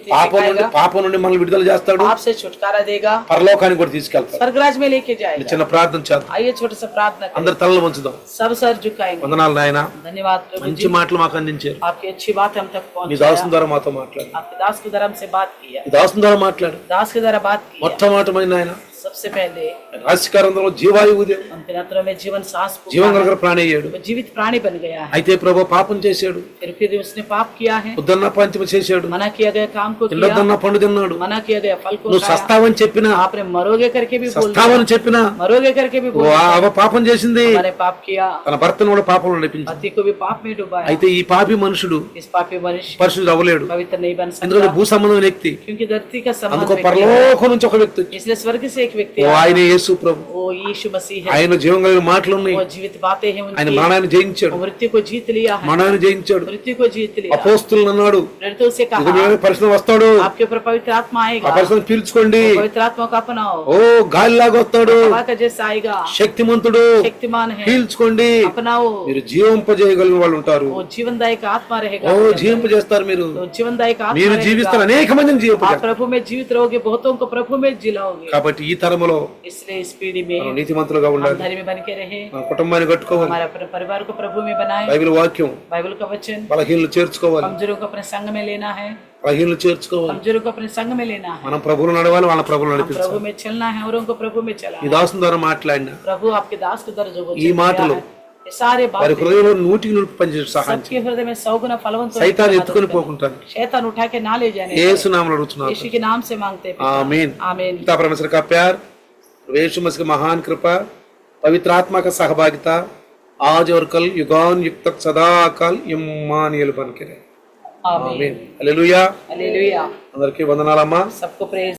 పాపం నుండి మనల్ని విడుదల చేస్తాడు, आपसे छुटकारा देगा, పరలోకానికి కూడా తీసుకెళ్తాడు. स्वर्गराज में लेके जाएगा. చిన్న ప్రార్థన చేద్దాం. आइए छोटा सा प्रार्थना करें. అందరి తలలు వంచుదాం. सब सर झुकाएंगे. వందనాలు నాయన, धन्यवाद प्रभु మంచి जी, మాటలు మాకు అందించారు. आपकी अच्छी बात हम तक నీ దాసుని पहुंचाया. ద్వారా మాతో మాట్లాడు. आपके दास के द्वारा हमसे बात किया. నీ దాసుని ద్వారా మాట్లాడు. दास के द्वारा बात किया. మొట్టమొదటి నాయన सबसे पहले రాశికారంలో జీవాయువు अंतिम रात्रों में जीवन सांस फूंका జీవం है. కలిగిన ప్రాణి అయ్యాడు. वो जीवित प्राणी बन गया है. అయితే ప్రభు పాపం చేశాడు, फिर उसने पाप किया है. ఉద్దన్న పంచమ చేశాడు, मना किया गया काम को किया, తిల్లొద్దన్న పండు తిన్నాడు. मना किया गया फल को నువ్వు खाया. సస్తావని చెప్పినా, आपने मरोगे करके भी बोल दिया, సస్తావని చెప్పినా मरोगे करके भी बोल दिया. అవ పాపం చేసింది, मैंने पाप किया, తన భర్తను కూడా పాపంలో నడిపించింది. पति को भी पाप में डुबाया. అయితే ఈ పాపి మనుషుడు इस पापी मनुष्य పరిశుద్ధుడు అవ్వలేడు, पवित्र नहीं बन ఎందుకంటే सकता, భూ సంబంధం వ్యక్తి. क्योंकि धरती का संबंध అందుకో व्यक्ति है. పరలోకం నుంచి ఒక వ్యక్తి వచ్చి, इसलिए स्वर्ग से एक व्यक्ति ఓ आया. ఆయన యేసు ప్రభు, वो यीशु मसीह है. ఆయన జీవం కలిగిన మాటలు ఉన్నాయి. वो जीवित बातें हैं ఆయన उनकी. మరణాన్ని జయించాడు, वो मृत्यु को जीत लिया है. మరణాన్ని జయించాడు. मृत्यु को जीत लिया. అపోస్తులను అన్నాడు, प्रेरितों से ఇక कहा, మీ పరిశుద్ధం వస్తాడు, आपके ऊपर पवित्र आत्मा ఆ आएगा. పరిశుద్ధం పీల్చుకోండి. पवित्र आत्मा को अपनाओ. ఓ గాలిలాగా వస్తాడు, हवा का जैसा आएगा. శక్తిమంతుడు, शक्तिमान है. పీల్చుకోండి. अपनाओ. మీరు జీవింపజేయగలిగిన వాళ్ళు ఉంటారు. वो जीवनदायक आत्मा रहेगा. ఓ జీవింపజేస్తారు. మీరు तो जीवनदायक आत्मा మీరు रहेगा. జీవిస్తారు, అనేక మందిని आप జీవింపజేస్తారు. प्रभु में जीवित रहोगे, बहुतों को प्रभु में जिलाओगे. కాబట్టి ఈ తరములో इसलिए इस पीढ़ी మనం में నీతిమంతులుగా हम ఉండాలి. धर्मी में बन के रहे, మన కుటుంబాన్ని కట్టుకోవాలి. हमारे अपने परिवार को प्रभु में बनाए. బైబిల్ వాక్యం बाइबल का वचन బలహీనలు చేర్చుకోవాలి, कमजोरों को अपने संग में लेना है. బలహీనలు చేర్చుకోవాలి. कमजोरों को अपने संग में लेना है. మనం ప్రభువులు నడవాలి, వాళ్ళ ప్రభువులు हम నడిపించాలి. प्रभु में चलना है, औरों को प्रभु में ఈ चलाना. దాసుని ద్వారా మాట్లాడిన प्रभु आपके दास के दर जो वचन ఈ दिया మాటలు है, ये सारे వారి बातें హృదయంలో 100కి పనిచేసి సహాయం सबके हृदय में 100 गुना फलवंत होने की సైతాన్ని मदद ఎత్తుకొని करें. పోకుంటాను. शैतान उठा के ना ले जाने. యేసు నామములో అడుగుతున్నాను. यीशु के नाम से मांगते हैं पिता. आमीन. आमीन. पिता परमेश्वर का प्यार, यीशु मसीह की महान कृपा, पवित्र आत्मा का सहभागिता आज और कल युगान युग तक सदा काल इम्मानुएल बन के रहे. आमीन. आमीन. हालेलुया. हालेलुया. అందరికీ వందనాలమ్మా. सबको प्रेज